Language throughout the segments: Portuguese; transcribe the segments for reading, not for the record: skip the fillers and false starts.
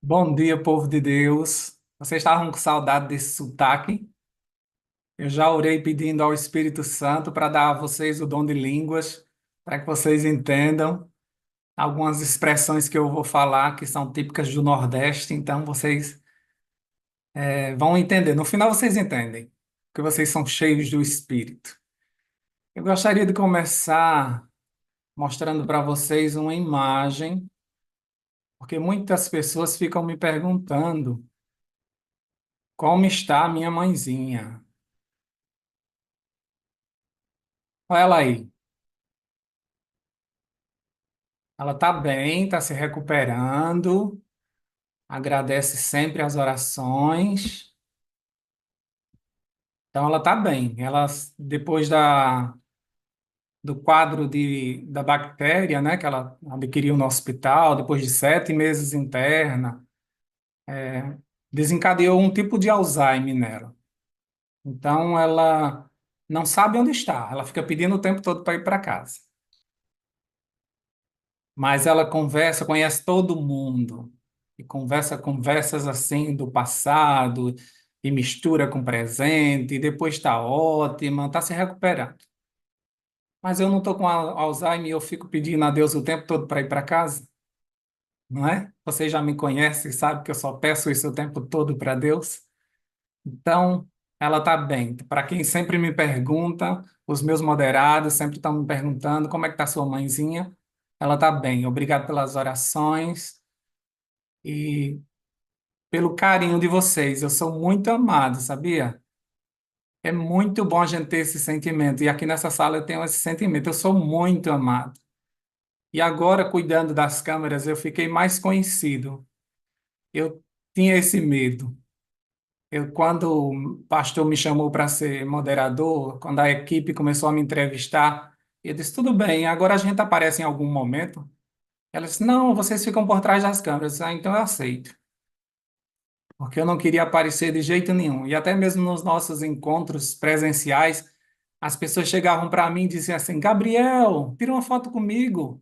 Bom dia, povo de Deus. Vocês estavam com saudade desse sotaque? Eu já orei pedindo ao Espírito Santo para dar a vocês o dom de línguas, para que vocês entendam algumas expressões que eu vou falar que são típicas do Nordeste, então vocês vão entender. No final vocês entendem, porque vocês são cheios do Espírito. Eu gostaria de começar mostrando para vocês uma imagem, porque muitas pessoas ficam me perguntando como está a minha mãezinha. Olha ela aí. Ela está bem, está se recuperando, agradece sempre as orações. Então, ela está bem. Ela, depois do quadro da bactéria, né, que ela adquiriu no hospital, depois de 7 meses interna, desencadeou um tipo de Alzheimer nela. Então, ela não sabe onde está. Ela fica pedindo o tempo todo para ir para casa. Mas ela conversa, conhece todo mundo e conversa conversas assim do passado e mistura com o presente e depois está ótima, está se recuperando. Mas eu não estou com Alzheimer e eu fico pedindo a Deus o tempo todo para ir para casa, não é? Você já me conhece e sabe que eu só peço isso o tempo todo para Deus. Então, ela está bem. Para quem sempre me pergunta, os meus moderados sempre estão me perguntando como é que está sua mãezinha. Ela está bem. Obrigado pelas orações e pelo carinho de vocês. Eu sou muito amado, sabia? É muito bom a gente ter esse sentimento. E aqui nessa sala eu tenho esse sentimento. Eu sou muito amado. E agora, cuidando das câmeras, eu fiquei mais conhecido. Eu tinha esse medo. Quando o pastor me chamou para ser moderador, quando a equipe começou a me entrevistar, eu disse: tudo bem, agora a gente aparece em algum momento. Ela disse: não, vocês ficam por trás das câmeras. Ah, então eu aceito. Porque eu não queria aparecer de jeito nenhum. E até mesmo nos nossos encontros presenciais, as pessoas chegavam para mim e diziam assim: Gabriel, tira uma foto comigo.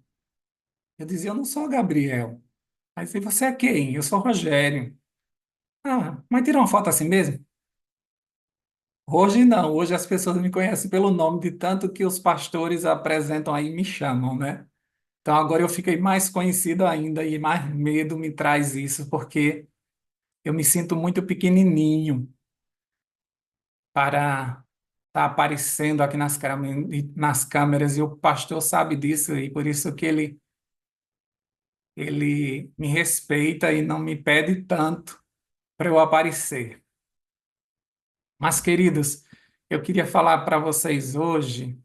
Eu dizia: eu não sou Gabriel. Aí disse: você é quem? Eu sou Rogério. Ah, mas tira uma foto assim mesmo? Hoje não, hoje as pessoas me conhecem pelo nome, de tanto que os pastores apresentam aí e me chamam, né? Então agora eu fiquei mais conhecido ainda e mais medo me traz isso, porque eu me sinto muito pequenininho para estar aparecendo aqui nas câmeras e o pastor sabe disso e por isso que ele me respeita e não me pede tanto para eu aparecer. Mas, queridos, eu queria falar para vocês hoje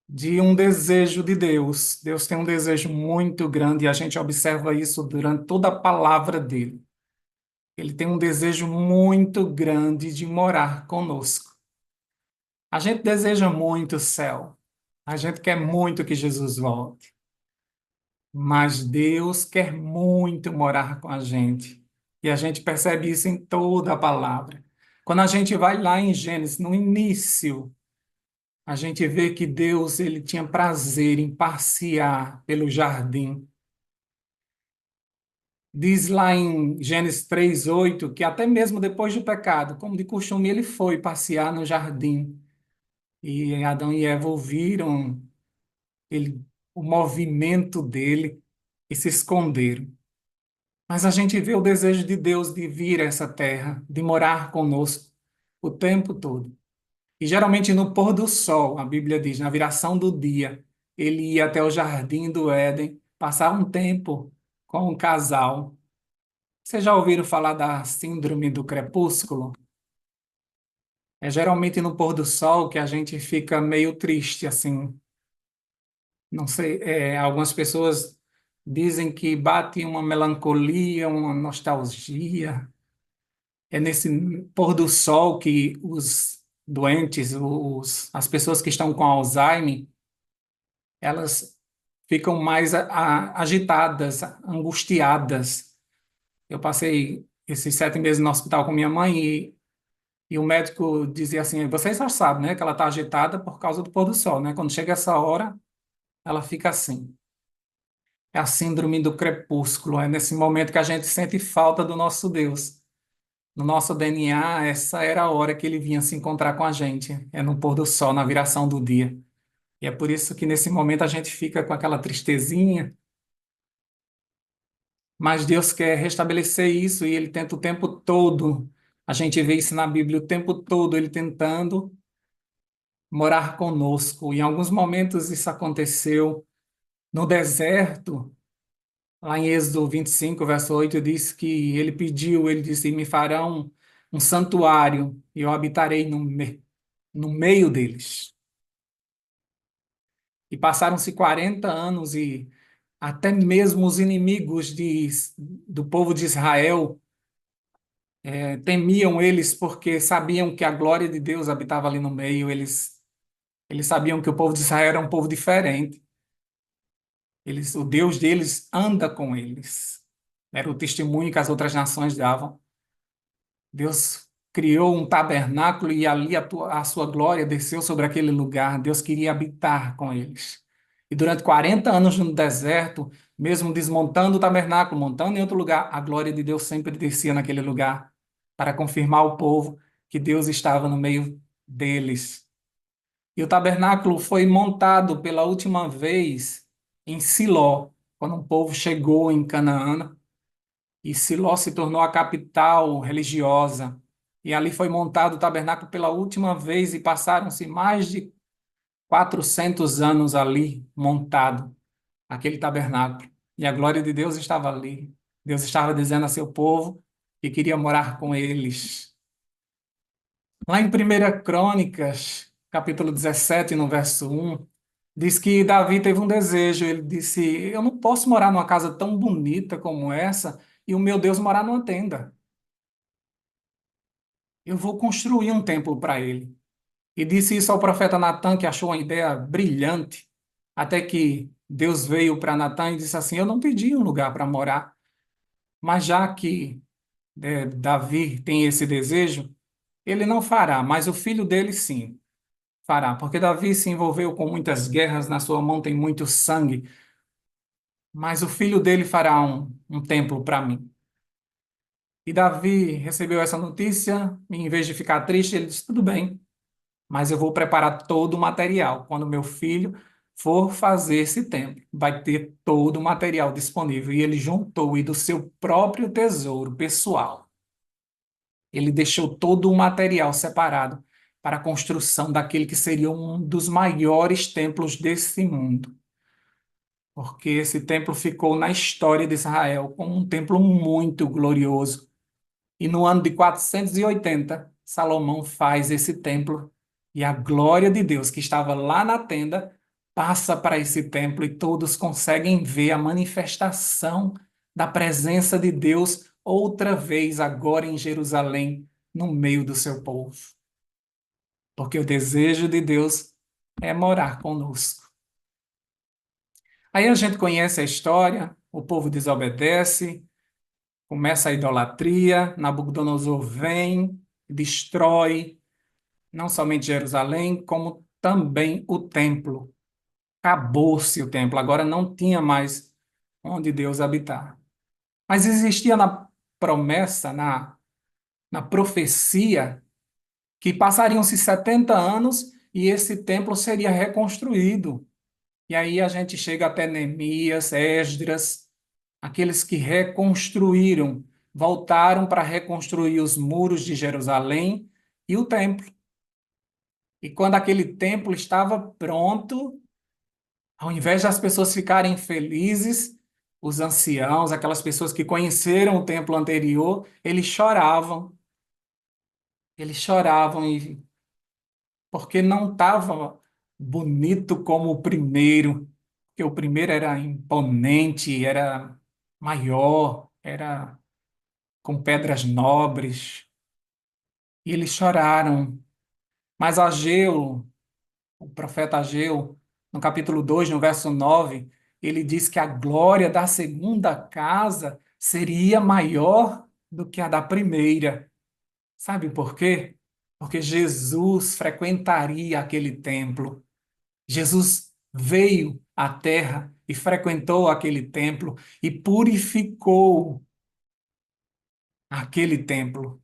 de um desejo de Deus. Deus tem um desejo muito grande e a gente observa isso durante toda a palavra dele. Ele tem um desejo muito grande de morar conosco. A gente deseja muito o céu. A gente quer muito que Jesus volte. Mas Deus quer muito morar com a gente. E a gente percebe isso em toda a palavra. Quando a gente vai lá em Gênesis, no início, a gente vê que Deus ele tinha prazer em passear pelo jardim. Diz lá em Gênesis 3:8 que até mesmo depois do pecado, como de costume, ele foi passear no jardim. E Adão e Eva ouviram ele, o movimento dele e se esconderam. Mas a gente vê o desejo de Deus de vir a essa terra, de morar conosco o tempo todo. E geralmente no pôr do sol, a Bíblia diz, na viração do dia, ele ia até o jardim do Éden, passar um tempo com um casal. Vocês já ouviram falar da síndrome do crepúsculo? É geralmente no pôr do sol que a gente fica meio triste, assim. Não sei, algumas pessoas dizem que bate uma melancolia, uma nostalgia. É nesse pôr do sol que os doentes, as pessoas que estão com Alzheimer, elas ficam mais agitadas, angustiadas. Eu passei esses 7 meses no hospital com minha mãe e o médico dizia assim: vocês já sabem, né, que ela está agitada por causa do pôr do sol, né? Quando chega essa hora, ela fica assim. É a síndrome do crepúsculo. É nesse momento que a gente sente falta do nosso Deus. No nosso DNA, essa era a hora que ele vinha se encontrar com a gente. É no pôr do sol, na viração do dia. E é por isso que nesse momento a gente fica com aquela tristezinha, mas Deus quer restabelecer isso e ele tenta o tempo todo. A gente vê isso na Bíblia o tempo todo, ele tentando morar conosco. Em alguns momentos isso aconteceu no deserto. Lá em Êxodo 25, verso 8, diz que ele pediu, ele disse: Me farão um santuário e eu habitarei no meio deles. E passaram-se 40 anos e até mesmo os inimigos do povo de Israel temiam eles porque sabiam que a glória de Deus habitava ali no meio. Eles sabiam que o povo de Israel era um povo diferente. O Deus deles anda com eles. Era o testemunho que as outras nações davam. Deus criou um tabernáculo e ali a sua glória desceu sobre aquele lugar. Deus queria habitar com eles. E durante 40 anos no deserto, mesmo desmontando o tabernáculo, montando em outro lugar, a glória de Deus sempre descia naquele lugar para confirmar ao povo que Deus estava no meio deles. E o tabernáculo foi montado pela última vez em Siló, quando o povo chegou em Canaã e Siló se tornou a capital religiosa. E ali foi montado o tabernáculo pela última vez e passaram-se mais de 400 anos ali montado aquele tabernáculo. E a glória de Deus estava ali. Deus estava dizendo a seu povo que queria morar com eles. Lá em 1 Crônicas, capítulo 17, no verso 1, diz que Davi teve um desejo. Ele disse: Eu não posso morar numa casa tão bonita como essa e o meu Deus morar numa tenda. Eu vou construir um templo para ele. E disse isso ao profeta Natã, que achou uma ideia brilhante, até que Deus veio para Natã e disse assim: Eu não pedi um lugar para morar, mas já que Davi tem esse desejo, ele não fará, mas o filho dele sim fará, porque Davi se envolveu com muitas guerras, na sua mão tem muito sangue, mas o filho dele fará um templo para mim. E Davi recebeu essa notícia, e em vez de ficar triste, ele disse: Tudo bem, mas eu vou preparar todo o material. Quando meu filho for fazer esse templo, vai ter todo o material disponível. E ele juntou e do seu próprio tesouro pessoal. Ele deixou todo o material separado para a construção daquele que seria um dos maiores templos desse mundo. Porque esse templo ficou na história de Israel como um templo muito glorioso. E no ano de 480, Salomão faz esse templo e a glória de Deus que estava lá na tenda passa para esse templo e todos conseguem ver a manifestação da presença de Deus outra vez agora em Jerusalém, no meio do seu povo. Porque o desejo de Deus é morar conosco. Aí a gente conhece a história, o povo desobedece, começa a idolatria, Nabucodonosor vem, destrói não somente Jerusalém, como também o templo. Acabou-se o templo, agora não tinha mais onde Deus habitar. Mas existia na promessa, na profecia, que passariam-se 70 anos e esse templo seria reconstruído. E aí a gente chega até Neemias, Esdras, aqueles que reconstruíram, voltaram para reconstruir os muros de Jerusalém e o templo. E quando aquele templo estava pronto, ao invés das pessoas ficarem felizes, os anciãos, aquelas pessoas que conheceram o templo anterior, eles choravam. Eles choravam porque não estava bonito como o primeiro, porque o primeiro era imponente, era maior, era com pedras nobres, e eles choraram. Mas Ageu, o profeta Ageu, no capítulo 2 no verso 9 ele diz que a glória da segunda casa seria maior do que a da primeira. Sabe por quê? Porque Jesus frequentaria aquele templo. Jesus veio à terra e frequentou aquele templo e purificou aquele templo.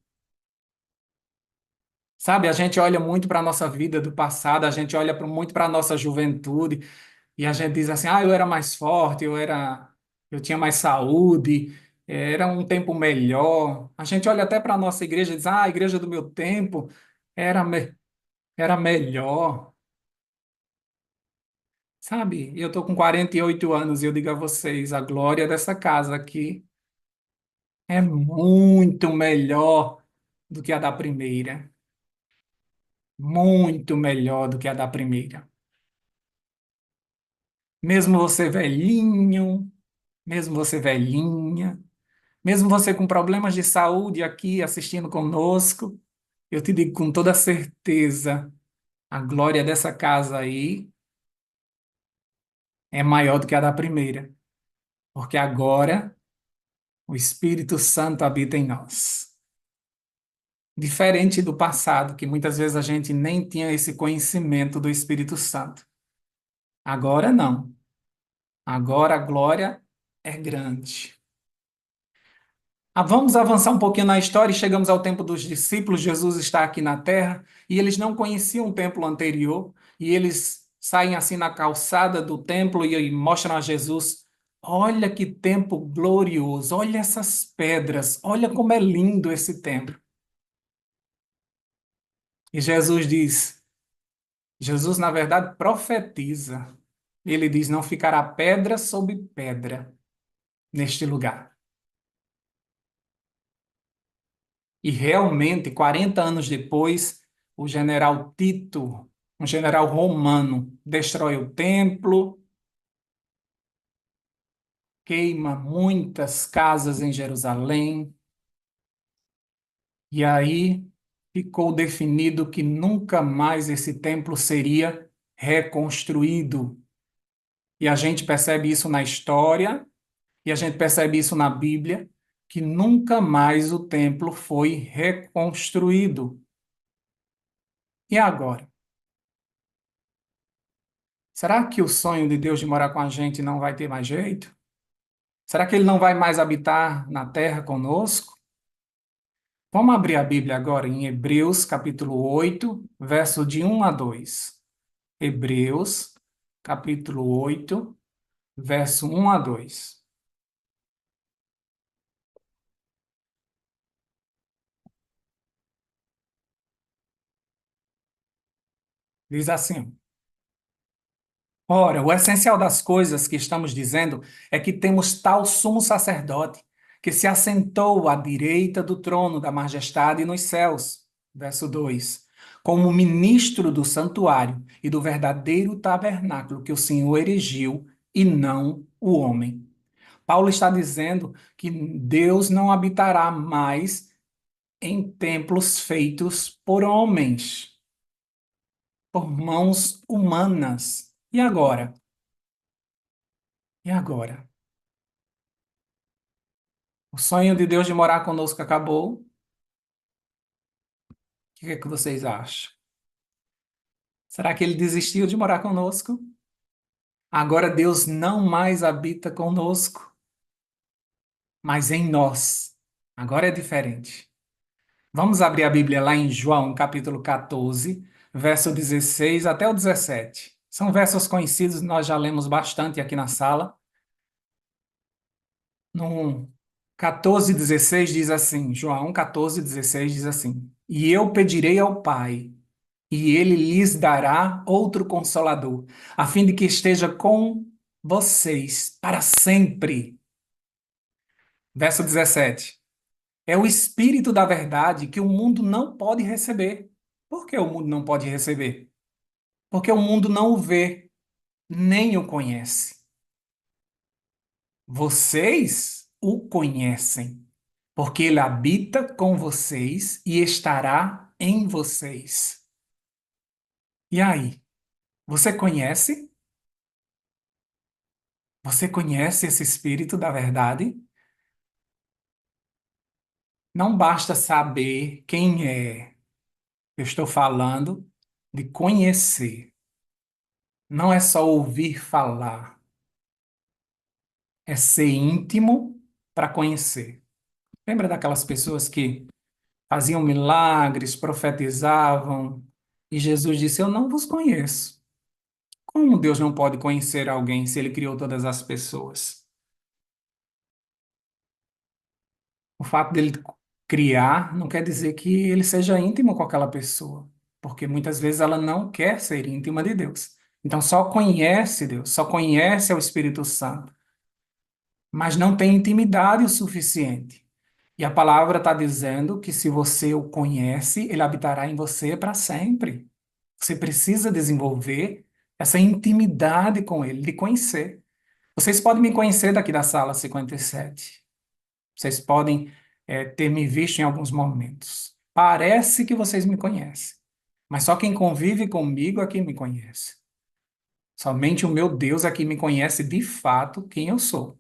Sabe, a gente olha muito para a nossa vida do passado, a gente olha muito para a nossa juventude e a gente diz assim: ah, eu era mais forte, eu tinha mais saúde, era um tempo melhor. A gente olha até para a nossa igreja e diz: ah, a igreja do meu tempo era, era melhor. Sabe, eu estou com 48 anos e eu digo a vocês: a glória dessa casa aqui é muito melhor do que a da primeira. Muito melhor do que a da primeira. Mesmo você velhinho, mesmo você velhinha, mesmo você com problemas de saúde aqui assistindo conosco, eu te digo com toda certeza, a glória dessa casa aí é maior do que a da primeira, porque agora o Espírito Santo habita em nós. Diferente do passado, que muitas vezes a gente nem tinha esse conhecimento do Espírito Santo. Agora não. Agora a glória é grande. Vamos avançar um pouquinho na história e chegamos ao tempo dos discípulos. Jesus está aqui na terra e eles não conheciam o templo anterior e eles saem assim na calçada do templo e mostram a Jesus: olha que templo glorioso, olha essas pedras, olha como é lindo esse templo. E Jesus diz, Jesus na verdade profetiza. Ele diz: não ficará pedra sobre pedra neste lugar. E realmente, 40 anos depois, o general Tito, um general romano, destrói o templo, queima muitas casas em Jerusalém, e aí ficou definido que nunca mais esse templo seria reconstruído. E a gente percebe isso na história, e a gente percebe isso na Bíblia, que nunca mais o templo foi reconstruído. E agora? Será que o sonho de Deus de morar com a gente não vai ter mais jeito? Será que ele não vai mais habitar na terra conosco? Vamos abrir a Bíblia agora em Hebreus, capítulo 8, verso de 1 a 2. Hebreus, capítulo 8, verso 1 a 2. Diz assim: ora, o essencial das coisas que estamos dizendo é que temos tal sumo sacerdote que se assentou à direita do trono da majestade nos céus. Verso 2. Como ministro do santuário e do verdadeiro tabernáculo que o Senhor erigiu e não o homem. Paulo está dizendo que Deus não habitará mais em templos feitos por homens, por mãos humanas. E agora? E agora? O sonho de Deus de morar conosco acabou. O que é que vocês acham? Será que ele desistiu de morar conosco? Agora Deus não mais habita conosco, mas em nós. Agora é diferente. Vamos abrir a Bíblia lá em João, capítulo 14, verso 16 até o 17. São versos conhecidos, nós já lemos bastante aqui na sala. No 14:16 diz assim, João 14:16 diz assim: E eu pedirei ao Pai, e ele lhes dará outro consolador, a fim de que esteja com vocês para sempre. Verso 17. É o Espírito da verdade que o mundo não pode receber. Por que o mundo não pode receber? Porque o mundo não o vê, nem o conhece. Vocês o conhecem, porque ele habita com vocês e estará em vocês. E aí, você conhece? Você conhece esse Espírito da verdade? Não basta saber quem é. Eu estou falando de conhecer. Não é só ouvir falar. é ser íntimo para conhecer. Lembra daquelas pessoas que faziam milagres, profetizavam, e Jesus disse: Eu não vos conheço. Como Deus não pode conhecer alguém se ele criou todas as pessoas? O fato dele criar não quer dizer que ele seja íntimo com aquela pessoa, porque muitas vezes ela não quer ser íntima de Deus. Então só conhece Deus, só conhece o Espírito Santo, mas não tem intimidade o suficiente. E a palavra está dizendo que se você o conhece, ele habitará em você para sempre. Você precisa desenvolver essa intimidade com ele, de conhecer. Vocês podem me conhecer daqui da sala 57. Vocês podem, ter me visto em alguns momentos. Parece que vocês me conhecem, mas só quem convive comigo é quem me conhece. Somente o meu Deus é quem me conhece de fato quem eu sou.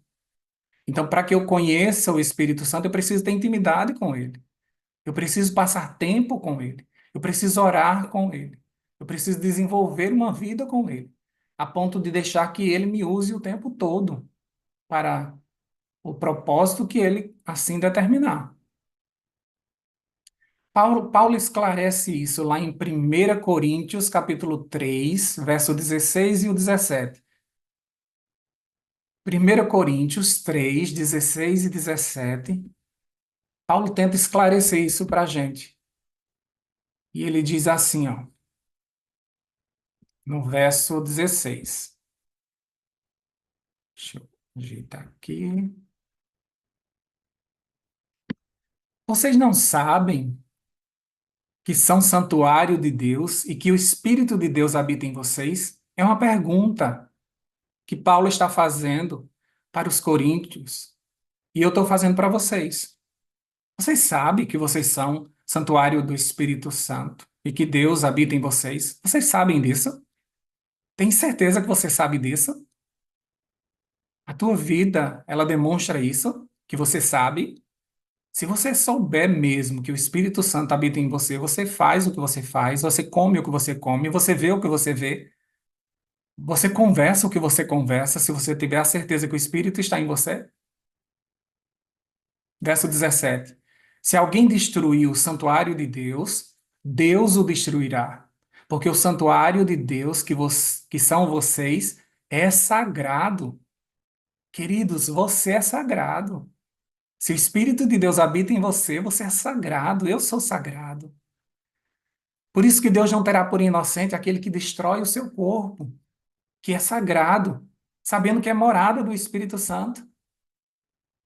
Então, para que eu conheça o Espírito Santo, eu preciso ter intimidade com ele. Eu preciso passar tempo com ele. Eu preciso orar com ele. Eu preciso desenvolver uma vida com ele, a ponto de deixar que ele me use o tempo todo para o propósito que ele assim determinar. Paulo esclarece isso lá em 1 Coríntios, capítulo 3, verso 16 e o 17. 1 Coríntios 3, 16 e 17. Paulo tenta esclarecer isso para a gente. E ele diz assim, ó, no verso 16. Deixa eu ajeitar aqui. Vocês não sabem que são santuário de Deus e que o Espírito de Deus habita em vocês? É uma pergunta que Paulo está fazendo para os coríntios e eu estou fazendo para vocês. Vocês sabem que vocês são santuário do Espírito Santo e que Deus habita em vocês? Vocês sabem disso? Tem certeza que você sabe disso? A tua vida, ela demonstra isso? Que você sabe? Se você souber mesmo que o Espírito Santo habita em você, você faz o que você faz, você come o que você come, você vê o que você vê, você conversa o que você conversa, se você tiver a certeza que o Espírito está em você. Verso 17. Se alguém destruir o santuário de Deus, Deus o destruirá. Porque o santuário de Deus, que são vocês, é sagrado. Queridos, você é sagrado. Se o Espírito de Deus habita em você, você é sagrado. Eu sou sagrado. Por isso que Deus não terá por inocente aquele que destrói o seu corpo, que é sagrado, sabendo que é morada do Espírito Santo.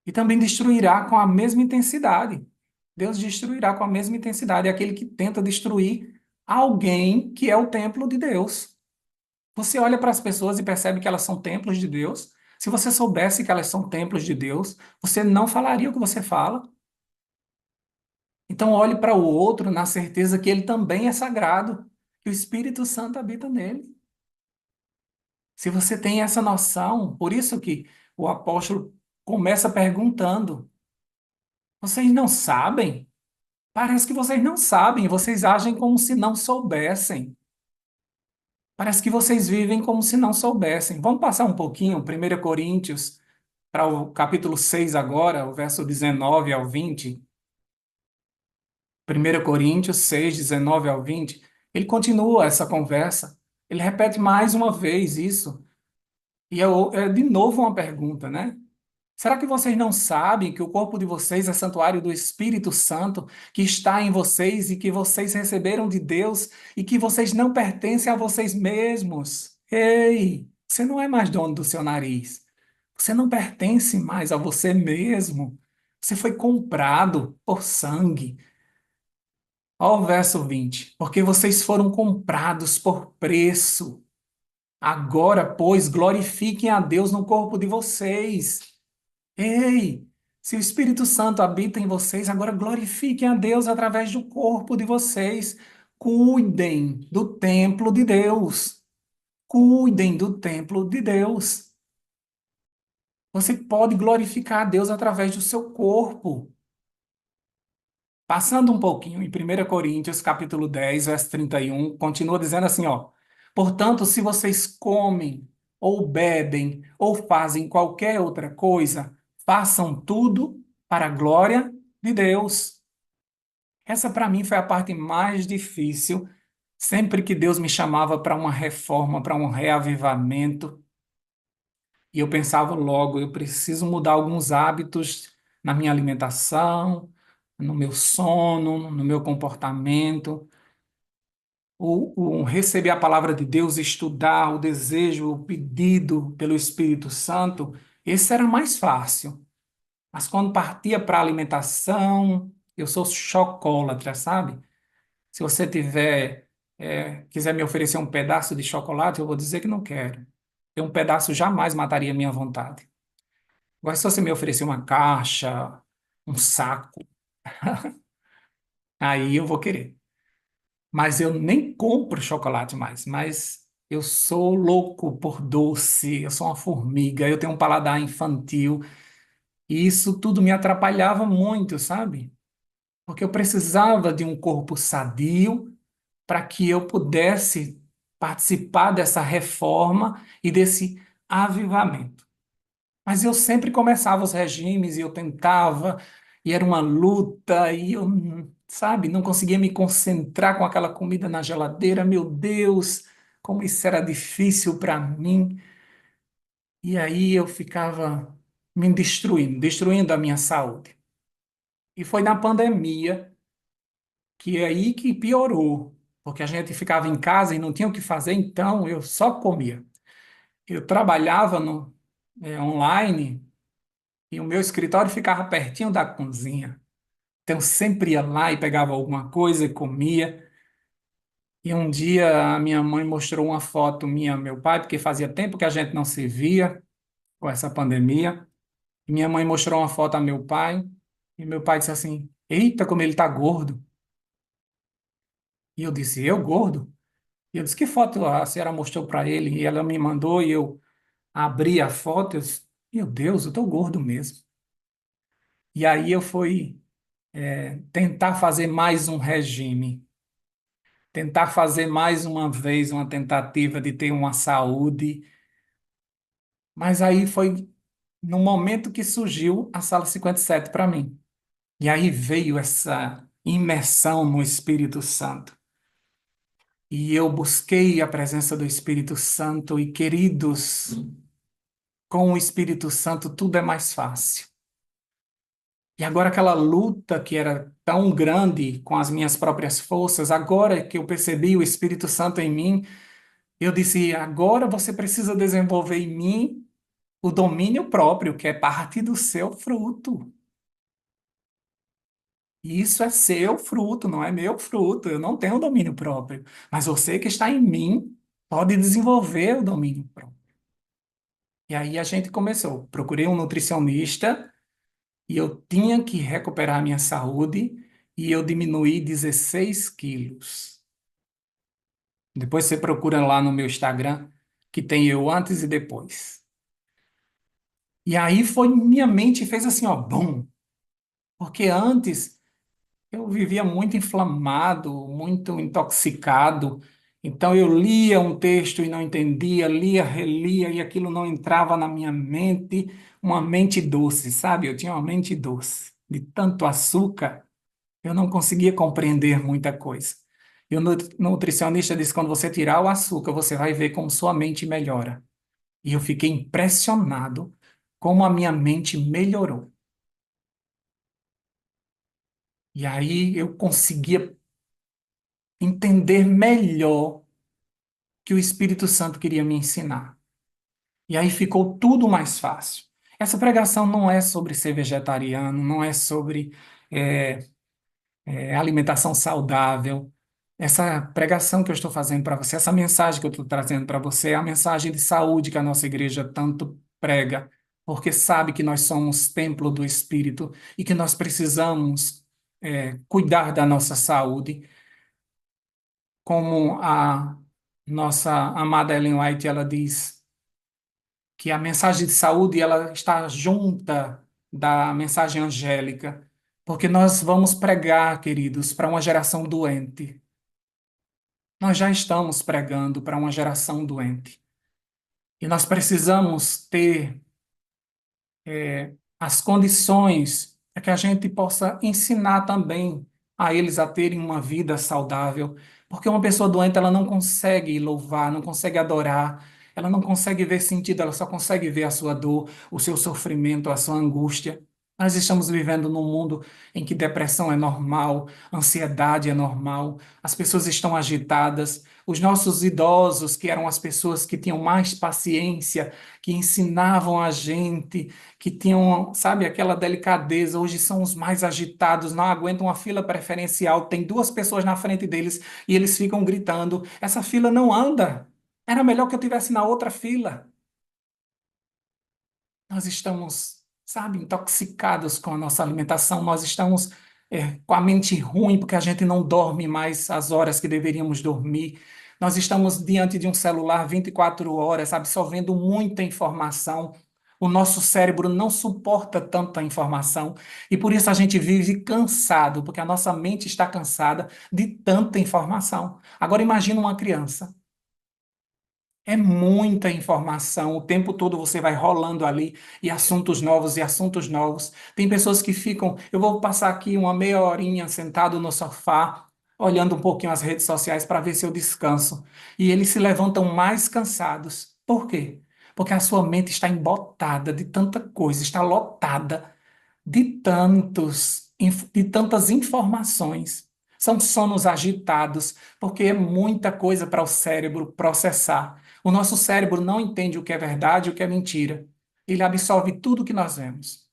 E também destruirá com a mesma intensidade. Deus destruirá com a mesma intensidade aquele que tenta destruir alguém que é o templo de Deus. Você olha para as pessoas e percebe que elas são templos de Deus. Se você soubesse que elas são templos de Deus, você não falaria o que você fala. Então olhe para o outro na certeza que ele também é sagrado, que o Espírito Santo habita nele. Se você tem essa noção, por isso que o apóstolo começa perguntando: vocês não sabem? Parece que vocês não sabem, vocês agem como se não soubessem. Parece que vocês vivem como se não soubessem. Vamos passar um pouquinho, 1 Coríntios, para o capítulo 6 agora, o verso 19 ao 20. 1 Coríntios 6, 19 ao 20. Ele continua essa conversa. Ele repete mais uma vez isso. E é de novo uma pergunta, né? Será que vocês não sabem que o corpo de vocês é santuário do Espírito Santo que está em vocês e que vocês receberam de Deus e que vocês não pertencem a vocês mesmos? Ei, você não é mais dono do seu nariz. Você não pertence mais a você mesmo. Você foi comprado por sangue. Olha o verso 20. Porque vocês foram comprados por preço. Agora, pois, glorifiquem a Deus no corpo de vocês. Ei, se o Espírito Santo habita em vocês, agora glorifiquem a Deus através do corpo de vocês. Cuidem do templo de Deus. Cuidem do templo de Deus. Você pode glorificar a Deus através do seu corpo. Passando um pouquinho em 1 Coríntios, capítulo 10, verso 31, continua dizendo assim, ó: portanto, se vocês comem ou bebem, ou fazem qualquer outra coisa, façam tudo para a glória de Deus. Essa, para mim, foi a parte mais difícil. Sempre que Deus me chamava para uma reforma, para um reavivamento, e eu pensava logo, eu preciso mudar alguns hábitos na minha alimentação, no meu sono, no meu comportamento. O receber a palavra de Deus, estudar, o desejo, o pedido pelo Espírito Santo, esse era mais fácil. Mas quando partia para a alimentação, eu sou chocólatra, sabe? Se você quiser me oferecer um pedaço de chocolate, eu vou dizer que não quero. E um pedaço jamais mataria minha vontade. Agora, se você me oferecer uma caixa, um saco, aí eu vou querer. Mas eu nem compro chocolate mais. Mas eu sou louco por doce, eu sou uma formiga, eu tenho um paladar infantil. E isso tudo me atrapalhava muito, sabe? Porque eu precisava de um corpo sadio para que eu pudesse participar dessa reforma e desse avivamento. Mas eu sempre começava os regimes e eu tentava, e era uma luta, e eu, sabe, não conseguia me concentrar com aquela comida na geladeira. Meu Deus, como isso era difícil para mim. E aí eu ficava me destruindo a minha saúde. E foi na pandemia que é aí que piorou, porque a gente ficava em casa e não tinha o que fazer, então eu só comia. Eu trabalhava online e o meu escritório ficava pertinho da cozinha. Então eu sempre ia lá e pegava alguma coisa e comia. E um dia a minha mãe mostrou uma foto minha ao meu pai, porque fazia tempo que a gente não se via com essa pandemia. E minha mãe mostrou uma foto a meu pai e meu pai disse assim: Eita, como ele está gordo. E eu disse: Eu gordo? E eu disse: Que foto a senhora mostrou para ele? E ela me mandou e eu abri a foto. Eu disse, meu Deus, eu estou gordo mesmo. E aí eu fui tentar fazer mais um regime, tentar fazer mais uma vez uma tentativa de ter uma saúde. Mas aí foi no momento que surgiu a Sala 57 para mim. E aí veio essa imersão no Espírito Santo. E eu busquei a presença do Espírito Santo, e queridos, com o Espírito Santo tudo é mais fácil. E agora aquela luta que era tão grande com as minhas próprias forças, agora que eu percebi o Espírito Santo em mim, eu disse: agora você precisa desenvolver em mim o domínio próprio, que é parte do seu fruto. E isso é seu fruto, não é meu fruto. Eu não tenho domínio próprio. Mas você que está em mim pode desenvolver o domínio próprio. E aí a gente começou. Procurei um nutricionista e eu tinha que recuperar a minha saúde e eu diminuí 16 quilos. Depois você procura lá no meu Instagram, que tem eu antes e depois. E aí foi minha mente fez assim, ó, bum, porque antes eu vivia muito inflamado, muito intoxicado. Então eu lia um texto e não entendia, lia, relia e aquilo não entrava na minha mente, uma mente doce, sabe? Eu tinha uma mente doce, de tanto açúcar. Eu não conseguia compreender muita coisa. E o nutricionista disse: quando você tirar o açúcar, você vai ver como sua mente melhora. E eu fiquei impressionado como a minha mente melhorou. E aí eu conseguia entender melhor que o Espírito Santo queria me ensinar. E aí ficou tudo mais fácil. Essa pregação não é sobre ser vegetariano, não é sobre eh, alimentação saudável. Essa pregação que eu estou fazendo para você, essa mensagem que eu estou trazendo para você, é a mensagem de saúde que a nossa igreja tanto prega, porque sabe que nós somos templo do Espírito e que nós precisamos cuidar da nossa saúde, como a nossa amada Ellen White, ela diz que a mensagem de saúde ela está junta da mensagem angélica, porque nós vamos pregar, queridos, para uma geração doente. Nós já estamos pregando para uma geração doente. E nós precisamos ter as condições para que a gente possa ensinar também a eles a terem uma vida saudável, porque uma pessoa doente ela não consegue louvar, não consegue adorar, ela não consegue ver sentido, ela só consegue ver a sua dor, o seu sofrimento, a sua angústia. Nós estamos vivendo num mundo em que depressão é normal, ansiedade é normal, as pessoas estão agitadas. Os nossos idosos, que eram as pessoas que tinham mais paciência, que ensinavam a gente, que tinham, sabe, aquela delicadeza, hoje são os mais agitados, não aguentam uma fila preferencial, tem duas pessoas na frente deles e eles ficam gritando: essa fila não anda. Era melhor que eu tivesse na outra fila. Nós estamos, sabe, intoxicados com a nossa alimentação, nós estamos com a mente ruim porque a gente não dorme mais as horas que deveríamos dormir. Nós estamos diante de um celular 24 horas, absorvendo muita informação. O nosso cérebro não suporta tanta informação e por isso a gente vive cansado, porque a nossa mente está cansada de tanta informação. Agora imagina uma criança. É muita informação, o tempo todo você vai rolando ali e assuntos novos e assuntos novos. Tem pessoas que ficam, eu vou passar aqui uma meia horinha sentado no sofá, olhando um pouquinho as redes sociais para ver se eu descanso. E eles se levantam mais cansados. Por quê? Porque a sua mente está embotada de tanta coisa, está lotada de tantas informações. São sonos agitados, porque é muita coisa para o cérebro processar. O nosso cérebro não entende o que é verdade e o que é mentira. Ele absorve tudo que nós vemos.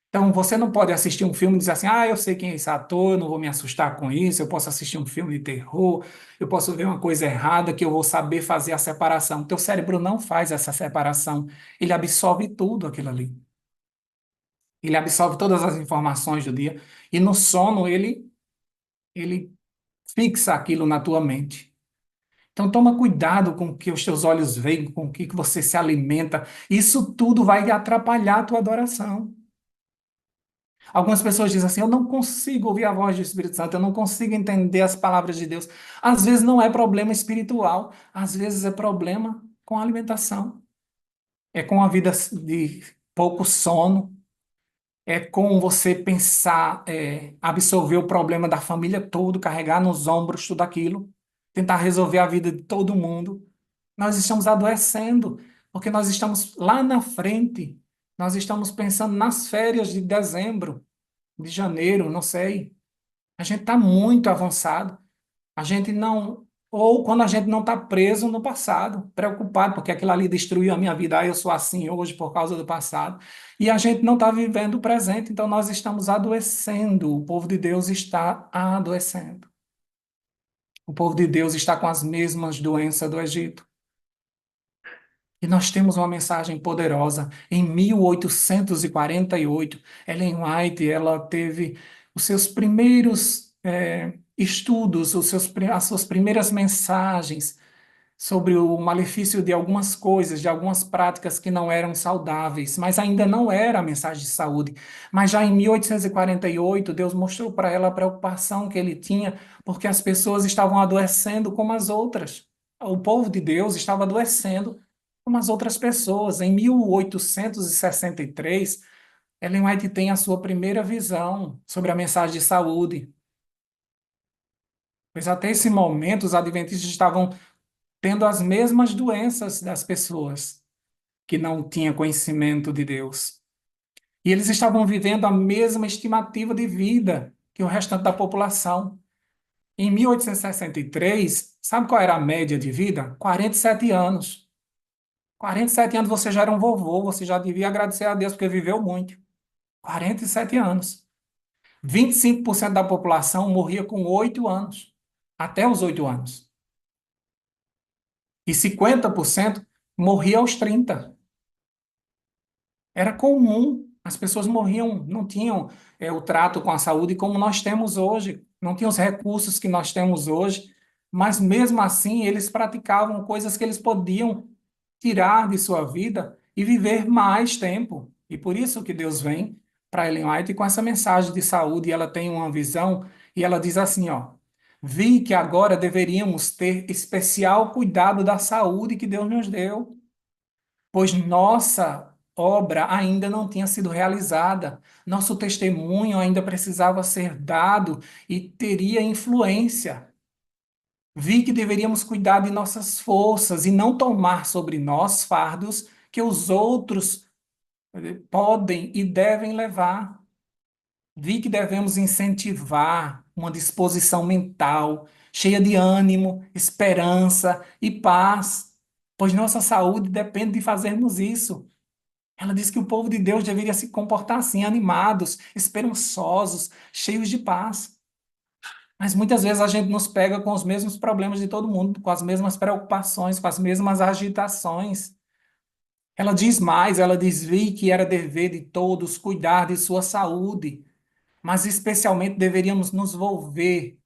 Então, você não pode assistir um filme e dizer assim: ah, eu sei quem é esse ator, eu não vou me assustar com isso, eu posso assistir um filme de terror, eu posso ver uma coisa errada que eu vou saber fazer a separação. O teu cérebro não faz essa separação. Ele absorve tudo aquilo ali. Ele absorve todas as informações do dia e no sono ele fixa aquilo na tua mente. Então toma cuidado com o que os teus olhos veem, com o que você se alimenta. Isso tudo vai atrapalhar a tua adoração. Algumas pessoas dizem assim: eu não consigo ouvir a voz do Espírito Santo, eu não consigo entender as palavras de Deus. Às vezes não é problema espiritual, às vezes é problema com a alimentação, é com a vida de pouco sono, é com você pensar, absorver o problema da família todo, carregar nos ombros tudo aquilo, tentar resolver a vida de todo mundo. Nós estamos adoecendo, porque nós estamos lá na frente, nós estamos pensando nas férias de dezembro, de janeiro, não sei. A gente está muito avançado. A gente não. Ou quando a gente não está preso no passado, preocupado, porque aquilo ali destruiu a minha vida, eu sou assim hoje por causa do passado. E a gente não está vivendo o presente, então nós estamos adoecendo. O povo de Deus está adoecendo. O povo de Deus está com as mesmas doenças do Egito. E nós temos uma mensagem poderosa. Em 1848, Ellen White, ela teve os seus primeiros estudos, as suas primeiras mensagens sobre o malefício de algumas coisas, de algumas práticas que não eram saudáveis, mas ainda não era a mensagem de saúde. Mas já em 1848, Deus mostrou para ela a preocupação que ele tinha, porque as pessoas estavam adoecendo como as outras. O povo de Deus estava adoecendo como as outras pessoas. Em 1863, Ellen White tem a sua primeira visão sobre a mensagem de saúde. Pois até esse momento, os adventistas estavam tendo as mesmas doenças das pessoas que não tinham conhecimento de Deus. E eles estavam vivendo a mesma estimativa de vida que o restante da população. Em 1863, sabe qual era a média de vida? 47 anos. 47 anos você já era um vovô, você já devia agradecer a Deus porque viveu muito. 47 anos. 25% da população morria com 8 anos, até os 8 anos. E 50% morria aos 30. Era comum, as pessoas morriam, não tinham o trato com a saúde como nós temos hoje, não tinham os recursos que nós temos hoje, mas mesmo assim eles praticavam coisas que eles podiam tirar de sua vida e viver mais tempo. E por isso que Deus vem para Ellen White com essa mensagem de saúde, e ela tem uma visão, e ela diz assim, ó: vi que agora deveríamos ter especial cuidado da saúde que Deus nos deu. pois nossa obra ainda não tinha sido realizada, nosso testemunho ainda precisava ser dado e teria influência. Vi que deveríamos cuidar de nossas forças e não tomar sobre nós fardos que os outros podem e devem levar. Vi que devemos incentivar uma disposição mental cheia de ânimo, esperança e paz, pois nossa saúde depende de fazermos isso. Ela diz que o povo de Deus deveria se comportar assim, animados, esperançosos, cheios de paz. Mas muitas vezes a gente nos pega com os mesmos problemas de todo mundo, com as mesmas preocupações, com as mesmas agitações. Ela diz mais, ela diz, vi que era dever de todos cuidar de sua saúde, mas especialmente deveríamos nos volver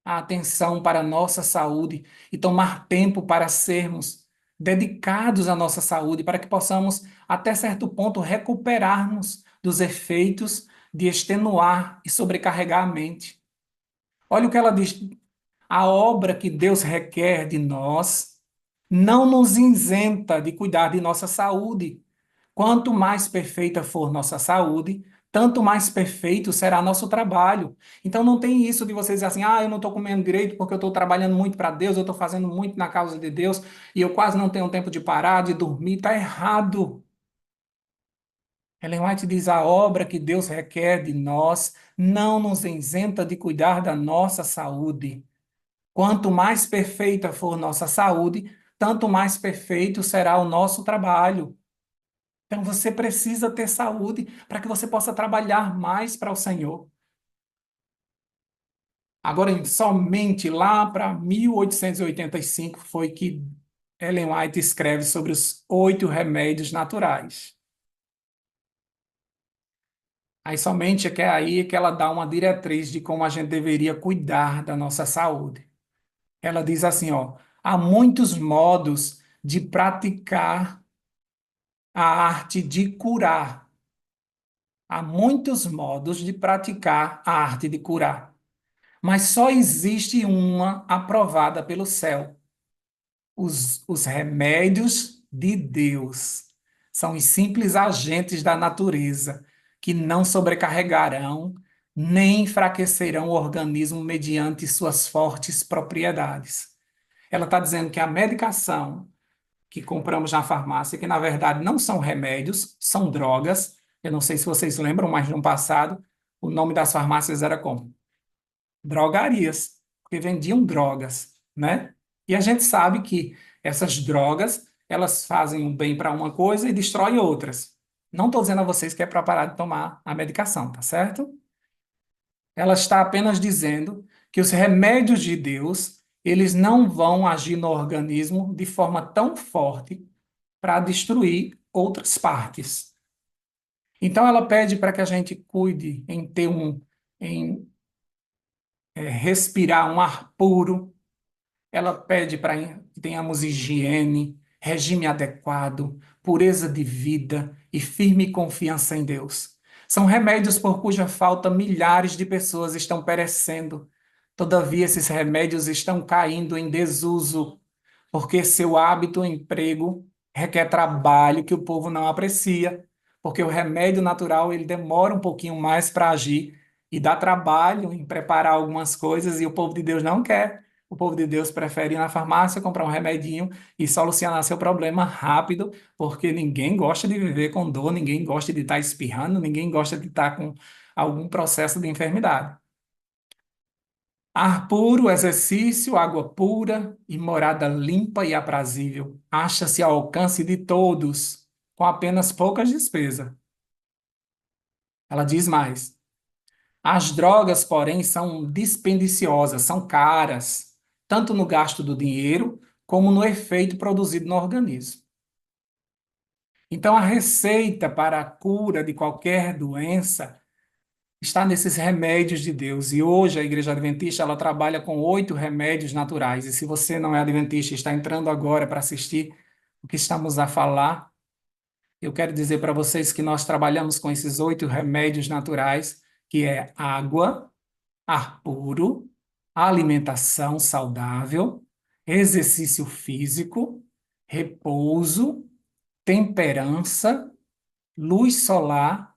a atenção para a nossa saúde e tomar tempo para sermos dedicados à nossa saúde, para que possamos, até certo ponto, recuperarmos dos efeitos de extenuar e sobrecarregar a mente. Olha o que ela diz: a obra que Deus requer de nós não nos isenta de cuidar de nossa saúde. Quanto mais perfeita for nossa saúde, tanto mais perfeito será nosso trabalho. Então não tem isso de você dizer assim, eu não estou comendo direito porque eu estou trabalhando muito para Deus, eu estou fazendo muito na causa de Deus e eu quase não tenho tempo de parar, de dormir. Está errado. Ellen White diz, a obra que Deus requer de nós não nos isenta de cuidar da nossa saúde. Quanto mais perfeita for nossa saúde, tanto mais perfeito será o nosso trabalho. Então você precisa ter saúde para que você possa trabalhar mais para o Senhor. Agora, somente lá para 1885 foi que Ellen White escreve sobre os 8 remédios naturais. Aí somente é que é aí que ela dá uma diretriz de como a gente deveria cuidar da nossa saúde. Ela diz assim, ó, há muitos modos de praticar a arte de curar. Há muitos modos de praticar a arte de curar, mas só existe uma aprovada pelo céu. Os remédios de Deus são os simples agentes da natureza que não sobrecarregarão nem enfraquecerão o organismo mediante suas fortes propriedades. Ela está dizendo que a medicação que compramos na farmácia, que na verdade não são remédios, são drogas. Eu não sei se vocês lembram, mas no passado o nome das farmácias era como? Drogarias, porque vendiam drogas, né? E a gente sabe que essas drogas, elas fazem um bem para uma coisa e destroem outras. Não estou dizendo a vocês que é para parar de tomar a medicação, tá certo? Ela está apenas dizendo que os remédios de Deus, eles não vão agir no organismo de forma tão forte para destruir outras partes. Então ela pede para que a gente cuide em respirar um ar puro. Ela pede para que tenhamos higiene, regime adequado, pureza de vida e firme confiança em Deus. São remédios por cuja falta milhares de pessoas estão perecendo. Todavia, esses remédios estão caindo em desuso, porque seu hábito, emprego, requer trabalho que o povo não aprecia, porque o remédio natural ele demora um pouquinho mais para agir e dá trabalho em preparar algumas coisas e o povo de Deus não quer. O povo de Deus prefere ir na farmácia, comprar um remedinho e solucionar seu problema rápido, porque ninguém gosta de viver com dor, ninguém gosta de estar espirrando, ninguém gosta de estar com algum processo de enfermidade. Ar puro, exercício, água pura e morada limpa e aprazível. Acha-se ao alcance de todos, com apenas poucas despesas. Ela diz mais. As drogas, porém, são dispendiciosas, são caras, tanto no gasto do dinheiro, como no efeito produzido no organismo. Então, a receita para a cura de qualquer doença está nesses remédios de Deus. E hoje a Igreja Adventista ela trabalha com 8 remédios naturais. E se você não é adventista e está entrando agora para assistir o que estamos a falar, eu quero dizer para vocês que nós trabalhamos com esses 8 remédios naturais, que é água, ar puro, alimentação saudável, exercício físico, repouso, temperança, luz solar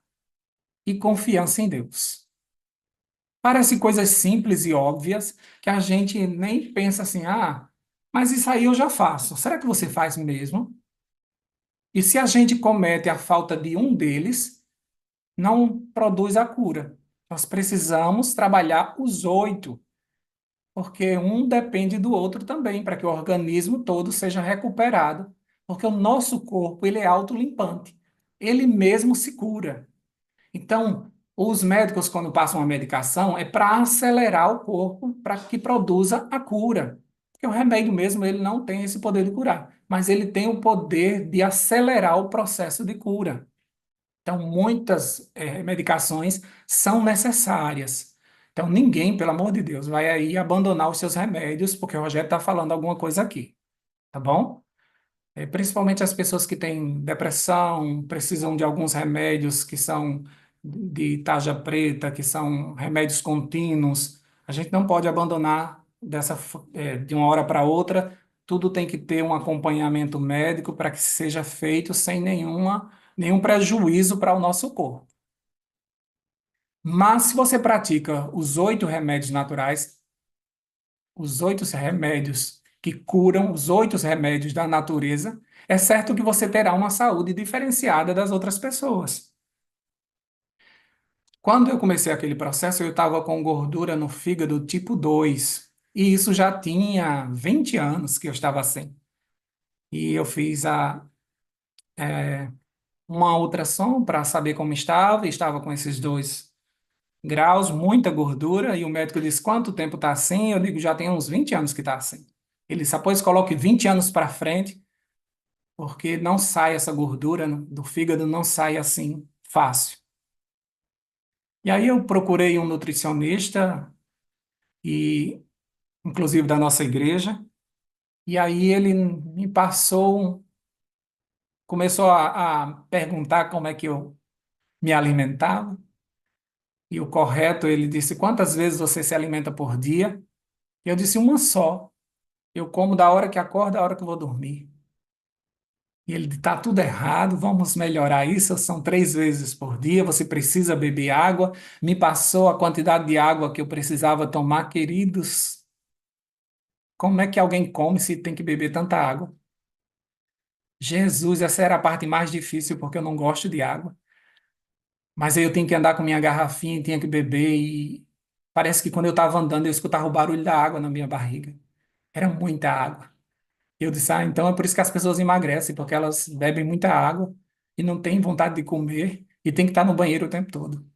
e confiança em Deus. Parece coisas simples e óbvias que a gente nem pensa assim, ah, mas isso aí eu já faço. Será que você faz mesmo? E se a gente comete a falta de um deles, não produz a cura. Nós precisamos trabalhar os oito, porque um depende do outro também, para que o organismo todo seja recuperado, porque o nosso corpo, ele é autolimpante. Ele mesmo se cura. Então, os médicos, quando passam uma medicação, é para acelerar o corpo para que produza a cura. Porque o remédio mesmo, ele não tem esse poder de curar, mas ele tem o poder de acelerar o processo de cura. Então, muitas medicações são necessárias. Então, ninguém, pelo amor de Deus, vai aí abandonar os seus remédios, porque o Rogério está falando alguma coisa aqui, tá bom? Principalmente as pessoas que têm depressão, precisam de alguns remédios que são de tarja preta, que são remédios contínuos. A gente não pode abandonar de uma hora para outra. Tudo tem que ter um acompanhamento médico para que seja feito sem nenhum prejuízo para o nosso corpo. Mas se você pratica os oito remédios naturais, os oito remédios que curam, os oito remédios da natureza, é certo que você terá uma saúde diferenciada das outras pessoas. Quando eu comecei aquele processo, eu estava com gordura no fígado tipo 2, e isso já tinha 20 anos que eu estava assim. E eu fiz uma ultrassom para saber como estava, e estava com esses 2 graus, muita gordura, e o médico disse, quanto tempo está assim? Eu digo, já tem uns 20 anos que está assim. Ele disse, após coloque 20 anos para frente, porque não sai essa gordura do fígado, não sai assim fácil. E aí eu procurei um nutricionista, e inclusive da nossa igreja, e aí ele me passou, começou a perguntar como é que eu me alimentava, e o correto, ele disse, quantas vezes você se alimenta por dia? E eu disse, uma só. Eu como da hora que acordo à hora que vou dormir. E ele está tudo errado, vamos melhorar isso. São 3 vezes por dia, você precisa beber água. Me passou a quantidade de água que eu precisava tomar, queridos. Como é que alguém come se tem que beber tanta água? Jesus, essa era a parte mais difícil, porque eu não gosto de água. Mas aí eu tinha que andar com minha garrafinha, tinha que beber, e parece que quando eu estava andando eu escutava o barulho da água na minha barriga. Era muita água. Eu disse, ah, então é por isso que as pessoas emagrecem, porque elas bebem muita água e não têm vontade de comer e tem que estar no banheiro o tempo todo.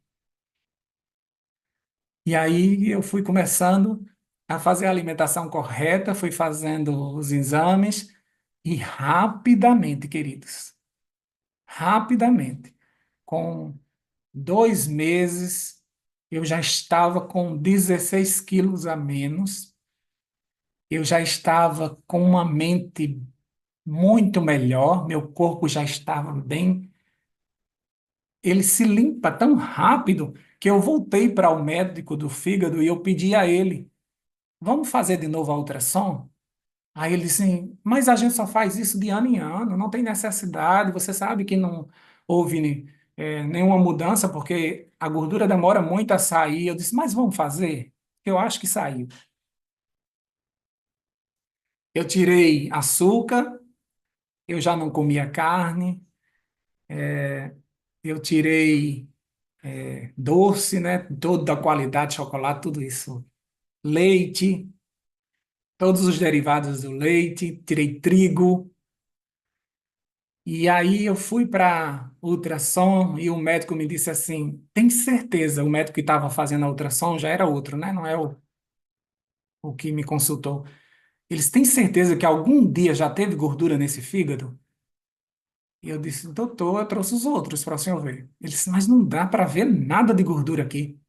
E aí eu fui começando a fazer a alimentação correta, fui fazendo os exames e rapidamente, queridos, rapidamente, com 2 meses, eu já estava com 16 quilos a menos, eu já estava com uma mente muito melhor, meu corpo já estava bem. Ele se limpa tão rápido que eu voltei para o médico do fígado e eu pedi a ele, vamos fazer de novo a ultrassom? Aí ele disse, assim, mas a gente só faz isso de ano em ano, não tem necessidade, você sabe que não houve nenhuma mudança, porque a gordura demora muito a sair. Eu disse, mas vamos fazer? Eu acho que saiu. Eu tirei açúcar, eu já não comia carne, eu tirei doce, né? Toda a qualidade, chocolate, tudo isso. Leite, todos os derivados do leite, tirei trigo. E aí eu fui para ultrassom e o médico me disse assim: tem certeza? O médico que estava fazendo a ultrassom já era outro, né? Não é o que me consultou. Eles têm certeza que algum dia já teve gordura nesse fígado? E eu disse, doutor, eu trouxe os outros para o senhor ver. Ele disse, mas não dá para ver nada de gordura aqui.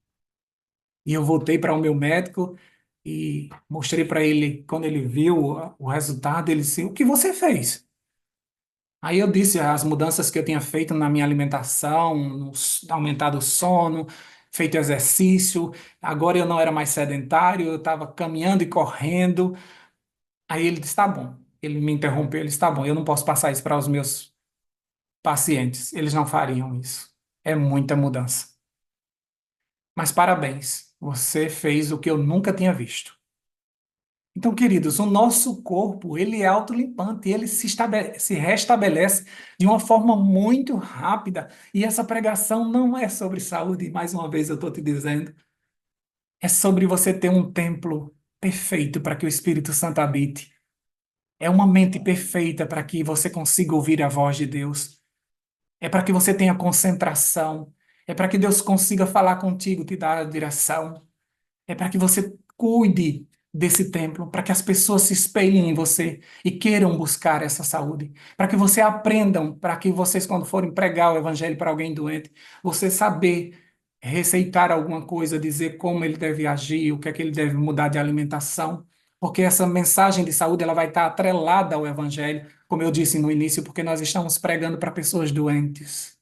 E eu voltei para o meu médico e mostrei para ele, quando ele viu o resultado, ele disse: o que você fez? Aí eu disse as mudanças que eu tinha feito na minha alimentação, aumentado o sono, feito exercício. Agora eu não era mais sedentário, eu estava caminhando e correndo. Aí ele disse: tá bom. Ele me interrompeu, ele disse: tá bom, eu não posso passar isso para os meus pacientes. Eles não fariam isso. É muita mudança. Mas parabéns, você fez o que eu nunca tinha visto. Então, queridos, o nosso corpo, ele é autolimpante, ele se restabelece de uma forma muito rápida. E essa pregação não é sobre saúde, mais uma vez eu estou te dizendo. É sobre você ter um templo perfeito para que o Espírito Santo habite. É uma mente perfeita para que você consiga ouvir a voz de Deus. É para que você tenha concentração. É para que Deus consiga falar contigo, te dar a direção. É para que você cuide desse templo, para que as pessoas se espelhem em você e queiram buscar essa saúde. Para que você aprendam, para que vocês, quando forem pregar o evangelho para alguém doente, você saber receitar alguma coisa, dizer como ele deve agir, o que é que ele deve mudar de alimentação. Porque essa mensagem de saúde ela vai estar atrelada ao evangelho, como eu disse no início, porque nós estamos pregando para pessoas doentes.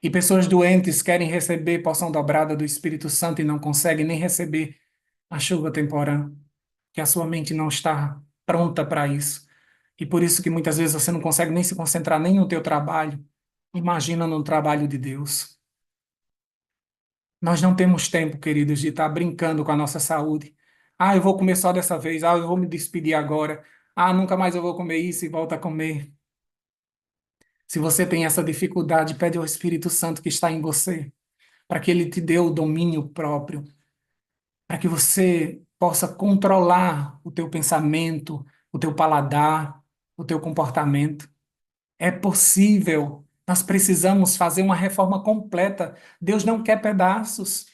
E pessoas doentes querem receber porção dobrada do Espírito Santo e não conseguem nem receber a chuva temporã, que a sua mente não está pronta para isso. E por isso que muitas vezes você não consegue nem se concentrar nem no teu trabalho. Imagina no trabalho de Deus. Nós não temos tempo, queridos, de estar brincando com a nossa saúde. Ah, eu vou comer só dessa vez. Ah, eu vou me despedir agora. Ah, nunca mais eu vou comer isso e volta a comer. Se você tem essa dificuldade, pede ao Espírito Santo que está em você, para que ele te dê o domínio próprio, para que você possa controlar o teu pensamento, o teu paladar, o teu comportamento. É possível. Nós precisamos fazer uma reforma completa. Deus não quer pedaços.